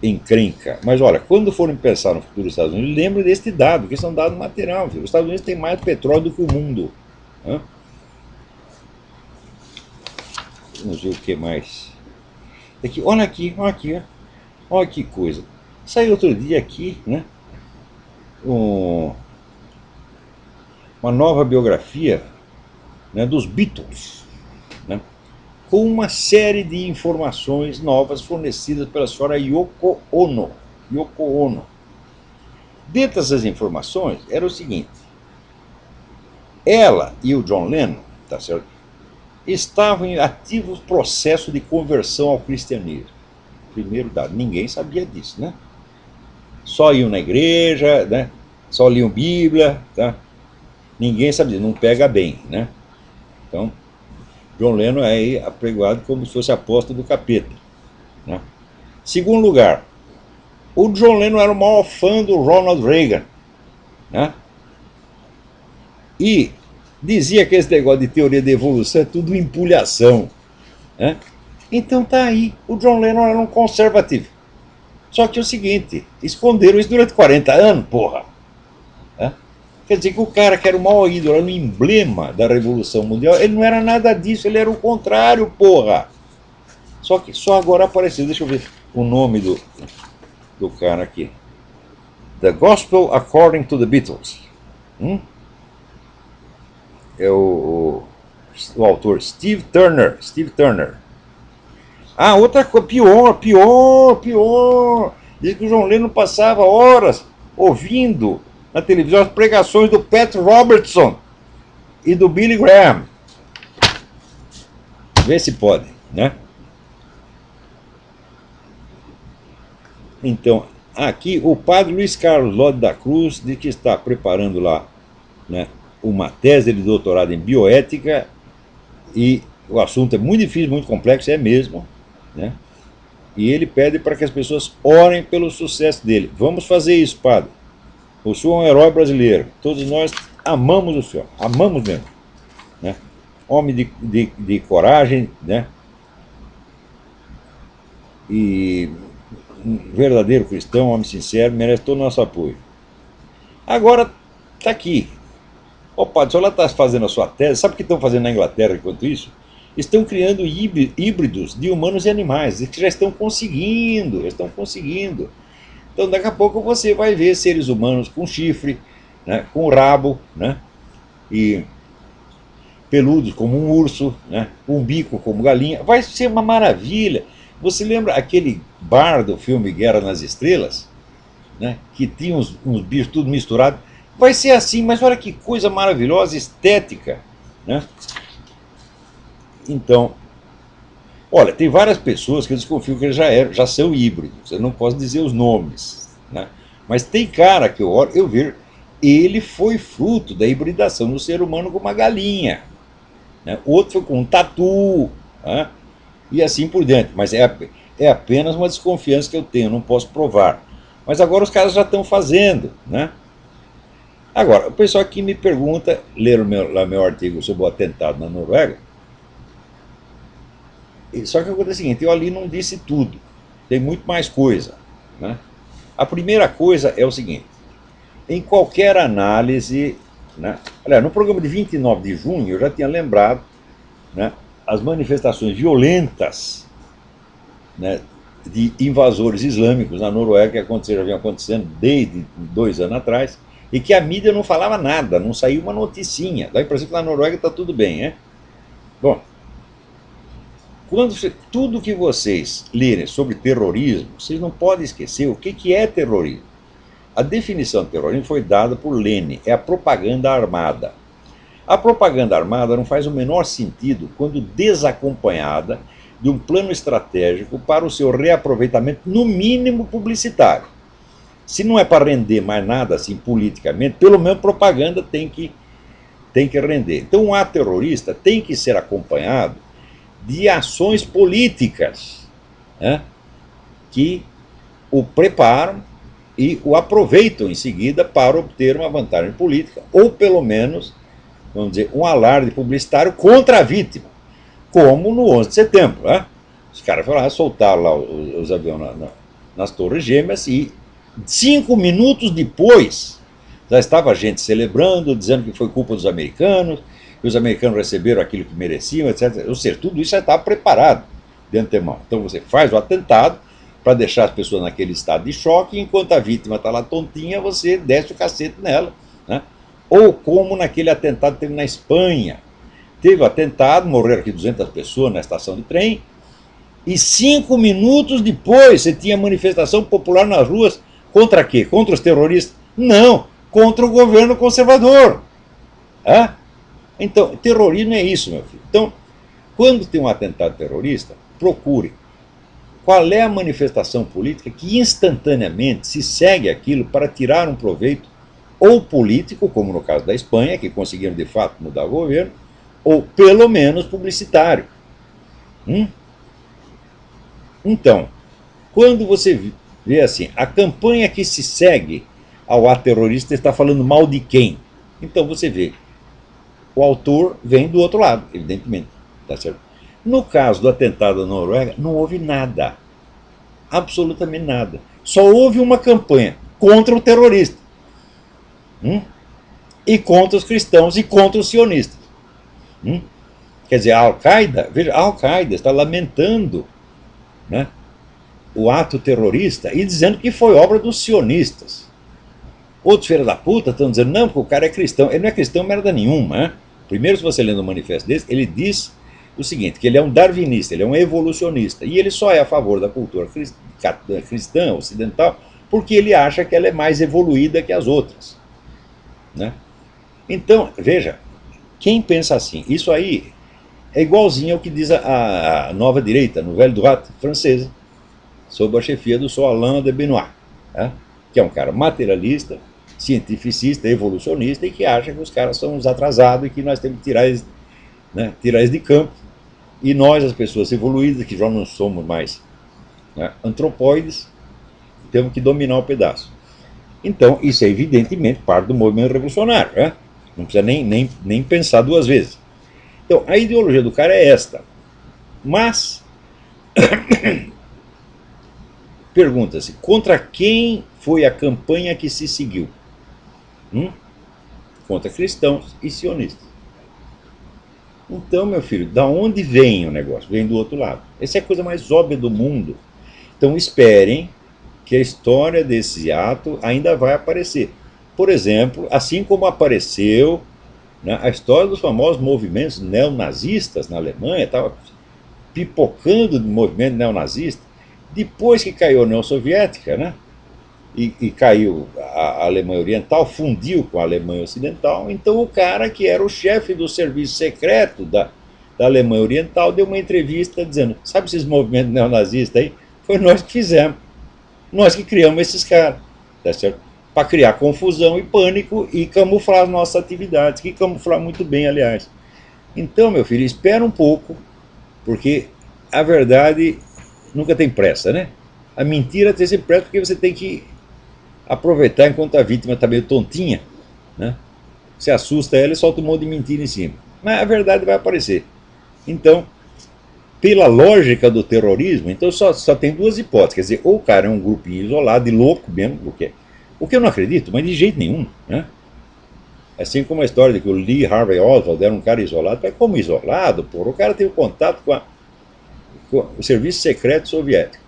encrenca. Mas olha, quando forem pensar no futuro dos Estados Unidos, lembre deste dado, que esse é um dado material. Viu? Os Estados Unidos têm mais petróleo do que o mundo. Né? Vamos ver o que mais. Aqui, olha aqui, olha aqui. Olha que coisa. Saiu outro dia aqui, né? Uma nova biografia, né, dos Beatles, né, com uma série de informações novas fornecidas pela senhora Yoko Ono. Yoko Ono. Dentre essas informações era o seguinte: ela e o John Lennon, tá certo, estavam em ativo processo de conversão ao cristianismo. Primeiro dado, ninguém sabia disso, né? Só iam na igreja, né? Só liam Bíblia, tá? Ninguém sabia, não pega bem, né? Então, John Lennon é aí apregoado como se fosse apóstolo do capeta. Né? Segundo lugar, o John Lennon era o maior fã do Ronald Reagan. Né? E dizia que esse negócio de teoria da evolução é tudo empulhação. Né? Então tá aí, o John Lennon era um conservativo. Só que é o seguinte, esconderam isso durante 40 anos, porra. Né? Quer dizer que o cara que era o maior ídolo, era o emblema da Revolução Mundial, ele não era nada disso, ele era o contrário, porra. Só que só agora apareceu, deixa eu ver o nome do cara aqui. The Gospel According to the Beatles. É o autor Steve Turner. Steve Turner. Ah, outra coisa, pior. Diz que o John Lennon passava horas ouvindo na televisão as pregações do Pat Robertson e do Billy Graham. Vê se pode, né? Então, aqui o padre Luiz Carlos Lode da Cruz diz que está preparando lá, né, uma tese de doutorado em bioética, e o assunto é muito difícil, muito complexo, é mesmo, né? E ele pede para que as pessoas orem pelo sucesso dele. Vamos fazer isso, padre. O senhor é um herói brasileiro. Todos nós amamos o senhor, amamos mesmo, né? Homem de coragem, né? E um verdadeiro cristão, um homem sincero, merece todo o nosso apoio. Agora, está aqui. Ô padre, o senhor lá está fazendo a sua tese, sabe o que estão fazendo na Inglaterra enquanto isso? Estão criando híbridos de humanos e animais, e que já estão conseguindo, Então daqui a pouco você vai ver seres humanos com chifre, né, com rabo, né, e peludos como um urso, né, um bico como galinha, vai ser uma maravilha. Você lembra aquele bar do filme Guerra nas Estrelas, né, que tinha uns bichos tudo misturado? Vai ser assim, mas olha que coisa maravilhosa, estética, né? Então, olha, tem várias pessoas que eu desconfio que já são híbridos, eu não posso dizer os nomes, né? Mas tem cara que eu vejo, ele foi fruto da hibridação do ser humano com uma galinha, né? Outro foi com um tatu, né? E assim por diante, mas é apenas uma desconfiança que eu tenho, não posso provar. Mas agora os caras já estão fazendo, né? Agora, o pessoal aqui me pergunta, leram meu artigo sobre o atentado na Noruega, só que acontece o seguinte, eu ali não disse tudo, tem muito mais coisa, né? A primeira coisa é o seguinte, em qualquer análise, né? Aliás, no programa de 29 de junho eu já tinha lembrado, né, as manifestações violentas, né, de invasores islâmicos na Noruega que já vinham acontecendo desde 2 anos atrás, e que a mídia não falava nada, não saiu uma noticinha. Dá a impressão que na Noruega está tudo bem, né? Bom, tudo que vocês lerem sobre terrorismo, vocês não podem esquecer o que é terrorismo. A definição de terrorismo foi dada por Lenin, é a propaganda armada. A propaganda armada não faz o menor sentido quando desacompanhada de um plano estratégico para o seu reaproveitamento, no mínimo publicitário. Se não é para render mais nada assim politicamente, pelo menos propaganda tem que render. Então um ato terrorista tem que ser acompanhado de ações políticas, né, que o preparam e o aproveitam em seguida para obter uma vantagem política, ou pelo menos, vamos dizer, um alarde publicitário contra a vítima, como no 11 de setembro. Né? Os caras foram lá, soltaram lá os aviões nas Torres Gêmeas e 5 minutos depois já estava a gente celebrando, dizendo que foi culpa dos americanos, que os americanos receberam aquilo que mereciam, etc. Ou seja, tudo isso já estava preparado de antemão. Então você faz o atentado para deixar as pessoas naquele estado de choque, e enquanto a vítima está lá tontinha, você desce o cacete nela. Né? Ou como naquele atentado que teve na Espanha. Teve o atentado, morreram aqui 200 pessoas na estação de trem, e 5 minutos depois você tinha manifestação popular nas ruas. Contra quê? Contra os terroristas? Não, contra o governo conservador. Então, terrorismo é isso, meu filho. Então, quando tem um atentado terrorista, procure qual é a manifestação política que instantaneamente se segue aquilo para tirar um proveito, ou político, como no caso da Espanha, que conseguiram de fato mudar o governo, ou pelo menos publicitário. Então, quando você vê assim, a campanha que se segue ao ato terrorista está falando mal de quem? Então você vê, o autor vem do outro lado, evidentemente. Tá certo? No caso do atentado da Noruega, não houve nada. Absolutamente nada. Só houve uma campanha contra o terrorista. E contra os cristãos e contra os sionistas. Quer dizer, a Al-Qaeda, veja, a Al-Qaeda está lamentando, né, o ato terrorista e dizendo que foi obra dos sionistas. Outros filhos da puta estão dizendo, não, porque o cara é cristão. Ele não é cristão merda nenhuma. Né? Primeiro, se você lendo o manifesto desse, ele diz o seguinte, que ele é um darwinista, ele é um evolucionista, e ele só é a favor da cultura cristã, ocidental, porque ele acha que ela é mais evoluída que as outras. Né? Então, veja, quem pensa assim, isso aí é igualzinho ao que diz a nova direita, no Velho Droite francesa, sob a chefia do Sir Alain de Benoist, né? Que é um cara materialista, cientificista, evolucionista, e que acha que os caras são uns atrasados e que nós temos que tirar eles, né, de campo. E nós, as pessoas evoluídas, que já não somos mais, né, antropóides, temos que dominar o pedaço. Então, isso é evidentemente parte do movimento revolucionário. Né? Não precisa nem pensar duas vezes. Então, a ideologia do cara é esta. Mas, pergunta-se, contra quem foi a campanha que se seguiu? Contra cristãos e sionistas. Então, meu filho, da onde vem o negócio? Vem do outro lado. Essa é a coisa mais óbvia do mundo. Então, esperem que a história desse ato ainda vai aparecer. Por exemplo, assim como apareceu, né, a história dos famosos movimentos neonazistas na Alemanha, estava pipocando de movimento neonazista, depois que caiu a União Soviética, né, e caiu a Alemanha Oriental, fundiu com a Alemanha Ocidental, então o cara que era o chefe do serviço secreto da Alemanha Oriental deu uma entrevista dizendo, sabe esses movimentos neonazistas aí? Foi nós que fizemos. Nós que criamos esses caras, tá certo? Para criar confusão e pânico e camuflar as nossas atividades, que camuflar muito bem, aliás. Então, meu filho, espera um pouco, porque a verdade nunca tem pressa, né? A mentira tem sempre pressa porque você tem que aproveitar enquanto a vítima está meio tontinha, né? Você assusta ela e solta um monte de mentira em cima. Mas a verdade vai aparecer. Então, pela lógica do terrorismo, então só tem duas hipóteses. Quer dizer, ou o cara é um grupinho isolado e louco mesmo, o que eu não acredito, mas de jeito nenhum. Né? Assim como a história de que o Lee Harvey Oswald era um cara isolado, mas como isolado, porra, o cara teve contato com o serviço secreto soviético.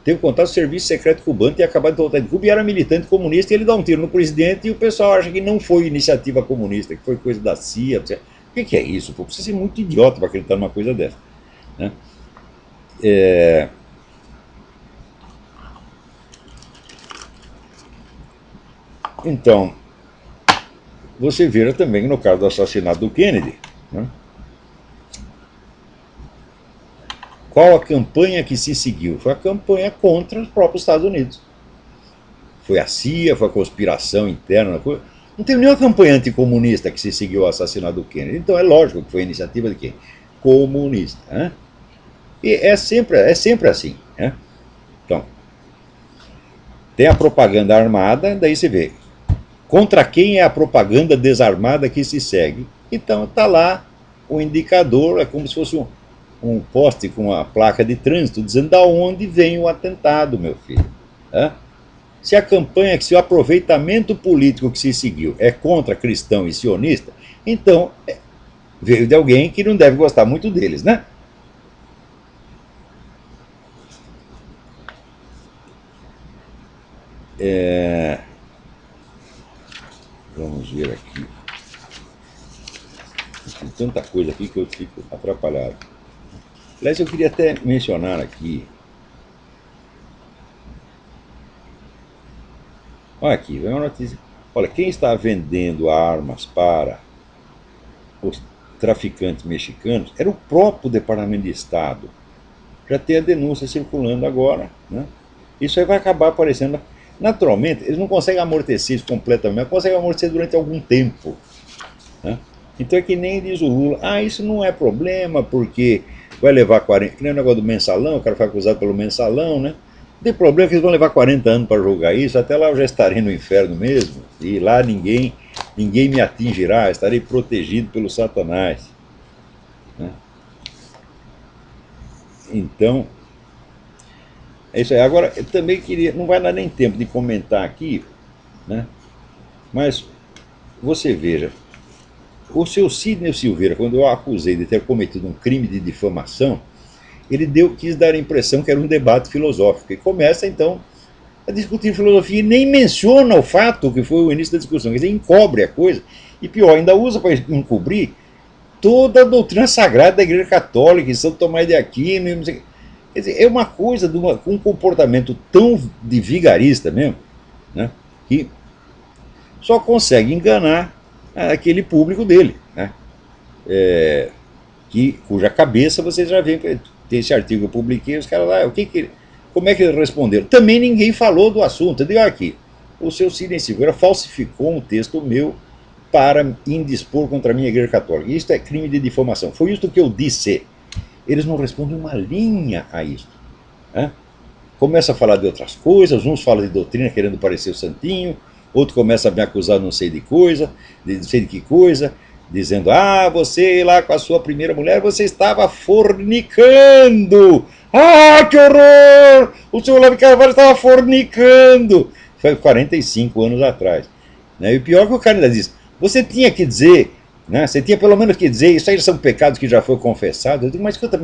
Teve contato com o serviço secreto cubano, tinha acabado de voltar de Cuba e era militante comunista, e ele dá um tiro no presidente e o pessoal acha que não foi iniciativa comunista, que foi coisa da CIA. O que é isso? Pô? Precisa ser muito idiota para acreditar numa coisa dessa. Né? Então, você vira também no caso do assassinato do Kennedy, né? Qual a campanha que se seguiu? Foi a campanha contra os próprios Estados Unidos. Foi a CIA, foi a conspiração interna. Não teve nenhuma campanha anticomunista que se seguiu ao assassinato do Kennedy. Então é lógico que foi a iniciativa de quem? Comunista. Né? E é sempre assim. Né? Então, tem a propaganda armada, daí você vê contra quem é a propaganda desarmada que se segue. Então está lá o indicador, é como se fosse um poste com uma placa de trânsito dizendo de onde vem o atentado, meu filho. Né? Se a campanha, se o aproveitamento político que se seguiu é contra cristão e sionista, então veio de alguém que não deve gostar muito deles, né? Vamos ver aqui. Tem tanta coisa aqui que eu fico atrapalhado. Aliás, eu queria até mencionar aqui. Olha aqui, vem uma notícia. Olha, quem está vendendo armas para os traficantes mexicanos era o próprio Departamento de Estado. Já tem a denúncia circulando agora. Né? Isso aí vai acabar aparecendo. Naturalmente, eles não conseguem amortecer isso completamente, mas conseguem amortecer durante algum tempo. Né? Então é que nem diz o Lula, isso não é problema, porque vai levar 40, que nem o negócio do mensalão, o cara foi acusado pelo mensalão, né? Não tem problema que eles vão levar 40 anos para julgar isso, até lá eu já estarei no inferno mesmo, e lá ninguém ninguém me atingirá, estarei protegido pelo Satanás. Né? Então, é isso aí. Agora, eu também queria, não vai dar nem tempo de comentar aqui, né? Mas você veja, o seu Sidney Silveira, quando eu acusei de ter cometido um crime de difamação, ele quis dar a impressão que era um debate filosófico. E começa, então, a discutir filosofia e nem menciona o fato que foi o início da discussão. Quer dizer, encobre a coisa. E pior, ainda usa para encobrir toda a doutrina sagrada da Igreja Católica, São Tomás de Aquino. Quer dizer, é uma coisa com um comportamento tão de vigarista mesmo, né, que só consegue enganar aquele público dele, né, cuja cabeça vocês já veem. Tem esse artigo que eu publiquei, os caras lá, como é que eles responderam? Também ninguém falou do assunto. Eu digo aqui, o seu Sidney Silveira falsificou um texto meu para indispor contra a minha Igreja Católica. Isso é crime de difamação. Foi isso que eu disse. Eles não respondem uma linha a isso. Né? Começa a falar de outras coisas, uns falam de doutrina querendo parecer o santinho, outro começa a me acusar de não sei de coisa, de não sei de que coisa, dizendo, você lá com a sua primeira mulher, você estava fornicando. Que horror! O senhor Olavo de Carvalho estava fornicando. Foi 45 anos atrás. Né? E o pior é que o cara ainda diz, você tinha que dizer, né? Você tinha pelo menos que dizer, isso aí são pecados que já foi confessado. Eu digo, mas escuta,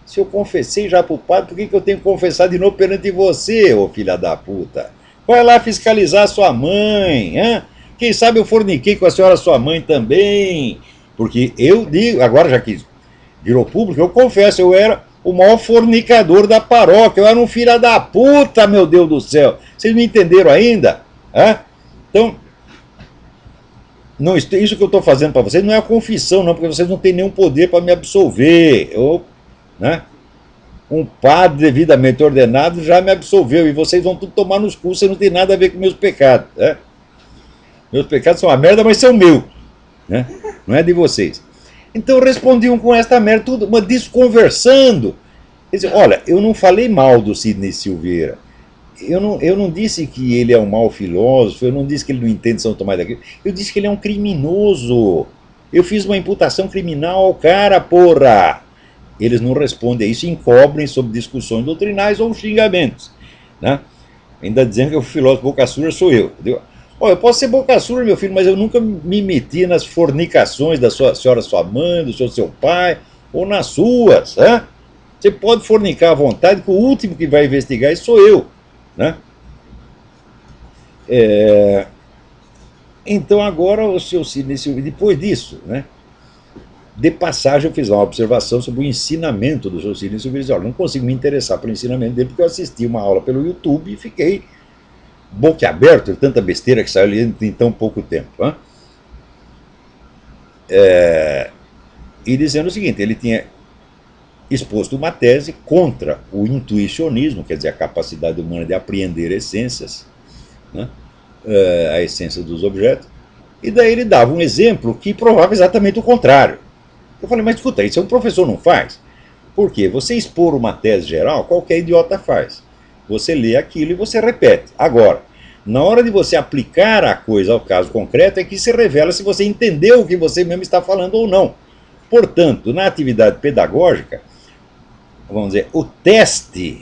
se eu confessei já para o padre, por que eu tenho que confessar de novo perante você, ô filha da puta? Vai lá fiscalizar a sua mãe, hein? Quem sabe eu forniquei com a senhora sua mãe também. Porque eu digo, agora já que virou público, eu confesso, eu era o maior fornicador da paróquia, eu era um filho da puta, meu Deus do céu. Vocês não entenderam ainda? Então, não, isso que eu estou fazendo para vocês não é a confissão, não, porque vocês não têm nenhum poder para me absolver. Né? Um padre devidamente ordenado já me absolveu, e vocês vão tudo tomar nos cu, você não tem nada a ver com meus pecados. Né? Meus pecados são uma merda, mas são meus. Né? Não é de vocês. Então respondiam com esta merda, tudo, mas desconversando. Quer dizer, olha, eu não falei mal do Sidney Silveira. Eu não disse que ele é um mau filósofo, eu não disse que ele não entende São Tomás de Aquino, eu disse que ele é um criminoso. Eu fiz uma imputação criminal ao cara, porra. Eles não respondem a isso, encobrem sobre discussões doutrinais ou xingamentos. Né? Ainda dizendo que o filósofo boca suja sou eu. Eu posso ser boca suja, meu filho, mas eu nunca me meti nas fornicações da senhora sua mãe, do seu pai, ou nas suas. Né? Você pode fornicar à vontade, que o último que vai investigar isso sou eu. Né? Então agora o seu Sidney Silveira, depois disso, né, de passagem eu fiz uma observação sobre o ensinamento do seu Sidney Silveira. Olha, não consigo me interessar pelo ensinamento dele porque eu assisti uma aula pelo YouTube e fiquei boquiaberto de tanta besteira que saiu ali em tão pouco tempo. Né? E dizendo o seguinte, ele tinha exposto uma tese contra o intuicionismo, quer dizer, a capacidade humana de apreender essências, né, a essência dos objetos, e daí ele dava um exemplo que provava exatamente o contrário. Eu falei, mas escuta, isso um professor não faz. Por quê? Você expor uma tese geral, qualquer idiota faz. Você lê aquilo e você repete. Agora, na hora de você aplicar a coisa ao caso concreto, é que se revela se você entendeu o que você mesmo está falando ou não. Portanto, na atividade pedagógica, vamos dizer, o teste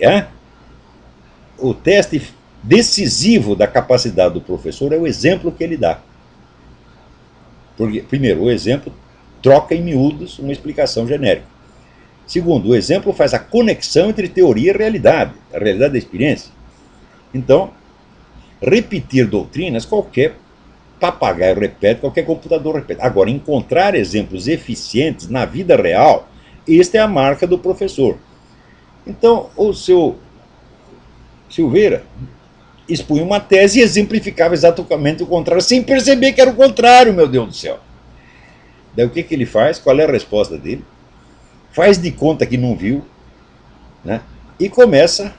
decisivo da capacidade do professor é o exemplo que ele dá. Porque, primeiro, o exemplo troca em miúdos uma explicação genérica. Segundo, o exemplo faz a conexão entre teoria e realidade, a realidade da experiência. Então, repetir doutrinas, qualquer papagaio repete, qualquer computador repete. Agora, encontrar exemplos eficientes na vida real, esta é a marca do professor. Então, o seu Silveira expunha uma tese e exemplificava exatamente o contrário, sem perceber que era o contrário, meu Deus do céu. Daí o que ele faz? Qual é a resposta dele? Faz de conta que não viu, né? E começa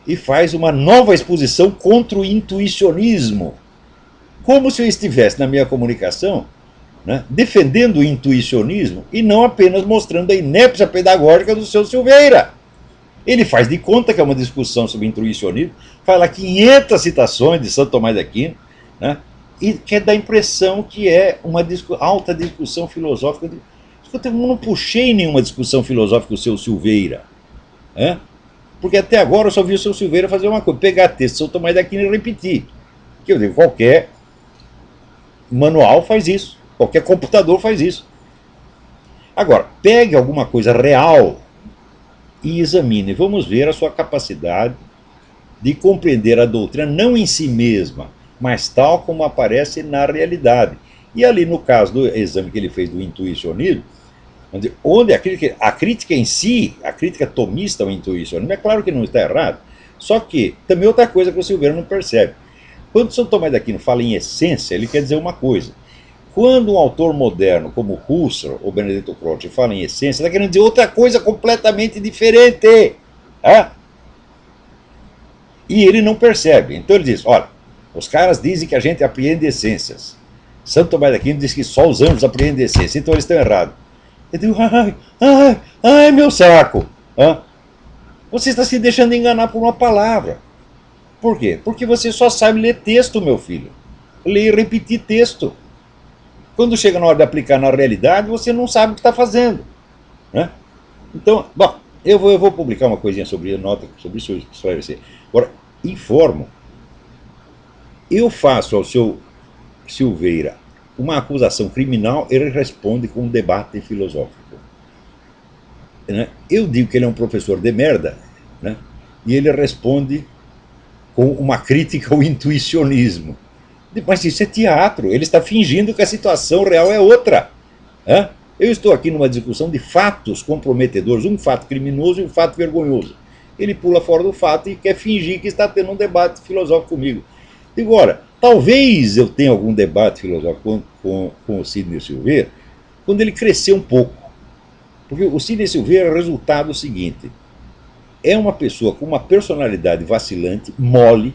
e faz uma nova exposição contra o intuicionismo. Como se eu estivesse na minha comunicação, né, defendendo o intuicionismo e não apenas mostrando a inépcia pedagógica do seu Silveira. Ele faz de conta que é uma discussão sobre intuicionismo, fala 500 citações de Santo Tomás de Aquino, né, e quer dar a impressão que é uma alta discussão filosófica. Eu não puxei nenhuma discussão filosófica com o seu Silveira. Né? Porque até agora eu só vi o seu Silveira fazer uma coisa, pegar texto de São Tomás de Aquino e repetir. Que eu digo, qualquer manual faz isso, qualquer computador faz isso. Agora, pegue alguma coisa real e examine. Vamos ver a sua capacidade de compreender a doutrina não em si mesma, mas tal como aparece na realidade. E ali no caso do exame que ele fez do intuicionismo, onde a crítica em si, a crítica tomista ao intuicionismo, é claro que não está errado, só que também outra coisa que o Silveira não percebe. Quando São Tomás de Aquino fala em essência, ele quer dizer uma coisa. Quando um autor moderno, como Husserl ou Benedetto Croce, fala em essência, está querendo dizer outra coisa completamente diferente. E ele não percebe. Então ele diz, olha, os caras dizem que a gente apreende essências. Santo Tomás de Aquino diz que só os anjos apreendem essência, então eles estão errados. Eu digo, ai, meu saco. Você está se deixando enganar por uma palavra. Por quê? Porque você só sabe ler texto, meu filho. Ler e repetir texto. Quando chega na hora de aplicar na realidade, você não sabe o que está fazendo. Né? Então, bom, eu vou publicar uma coisinha sobre nota sobre isso, esclarecer. Agora, informo. Eu faço ao seu Silveira uma acusação criminal, ele responde com um debate filosófico. Né? Eu digo que ele é um professor de merda, né? E ele responde com uma crítica ao intuicionismo. Mas isso é teatro, ele está fingindo que a situação real é outra. Eu estou aqui numa discussão de fatos comprometedores, um fato criminoso e um fato vergonhoso. Ele pula fora do fato e quer fingir que está tendo um debate filosófico comigo. Digo, olha, talvez eu tenha algum debate filosófico com o Sidney Silveira quando ele crescer um pouco. Porque o Sidney Silveira é o resultado seguinte. É uma pessoa com uma personalidade vacilante, mole,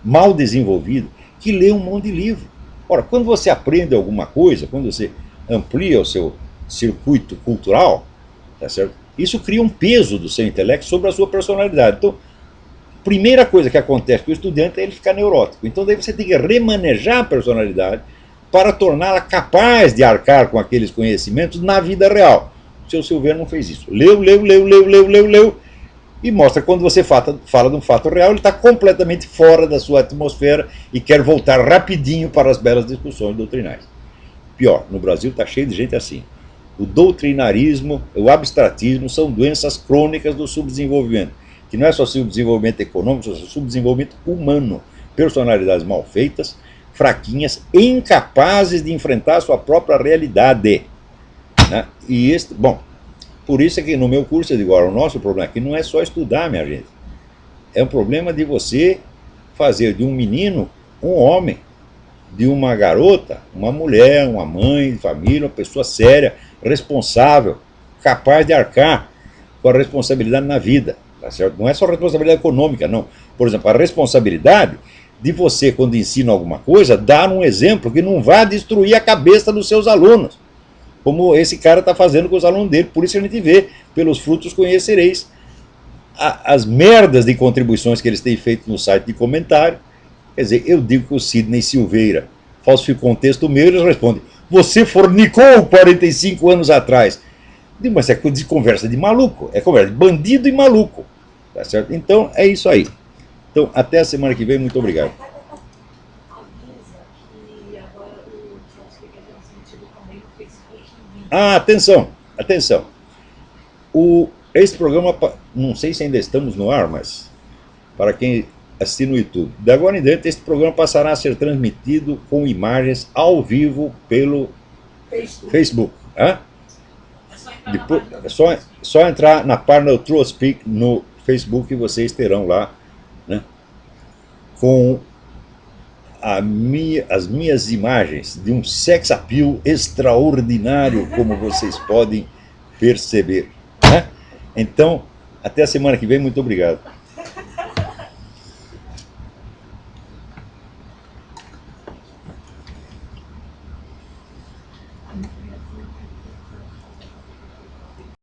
mal desenvolvida, que lê um monte de livro. Ora, quando você aprende alguma coisa, quando você amplia o seu circuito cultural, tá certo? Isso cria um peso do seu intelecto sobre a sua personalidade. Então, primeira coisa que acontece com o estudante é ele ficar neurótico. Então daí você tem que remanejar a personalidade para torná-la capaz de arcar com aqueles conhecimentos na vida real. O seu Silveira não fez isso. Leu, e mostra que quando você fala de um fato real, ele está completamente fora da sua atmosfera e quer voltar rapidinho para as belas discussões doutrinais. Pior, no Brasil está cheio de gente assim. O doutrinarismo, o abstratismo são doenças crônicas do subdesenvolvimento, que não é só subdesenvolvimento econômico, é subdesenvolvimento humano. Personalidades mal feitas, fraquinhas, incapazes de enfrentar a sua própria realidade. Né? E bom, por isso é que no meu curso eu digo, o nosso problema aqui não é só estudar, minha gente. É um problema de você fazer de um menino um homem, de uma garota, uma mulher, uma mãe de família, uma pessoa séria, responsável, capaz de arcar com a responsabilidade na vida. Tá certo? Não é só responsabilidade econômica, não. Por exemplo, a responsabilidade de você, quando ensina alguma coisa, dar um exemplo que não vá destruir a cabeça dos seus alunos, como esse cara está fazendo com os alunos dele. Por isso a gente vê, pelos frutos conhecereis, as merdas de contribuições que eles têm feito no site de comentário. Quer dizer, eu digo que o Sidney Silveira falsificou um texto meu, eles respondem, você fornicou 45 anos atrás. Digo, mas é de conversa de maluco, é conversa de bandido e maluco. Tá certo? Então, é isso aí. Então, até a semana que vem, muito obrigado. Atenção, atenção. Esse programa, não sei se ainda estamos no ar, mas para quem assistir no YouTube, de agora em diante, este programa passará a ser transmitido com imagens ao vivo pelo Facebook. Depois, só entrar na página do True Speak no Facebook e vocês terão lá, né, com as minhas imagens de um sex appeal extraordinário, como vocês podem perceber. Né? Então, até a semana que vem, muito obrigado.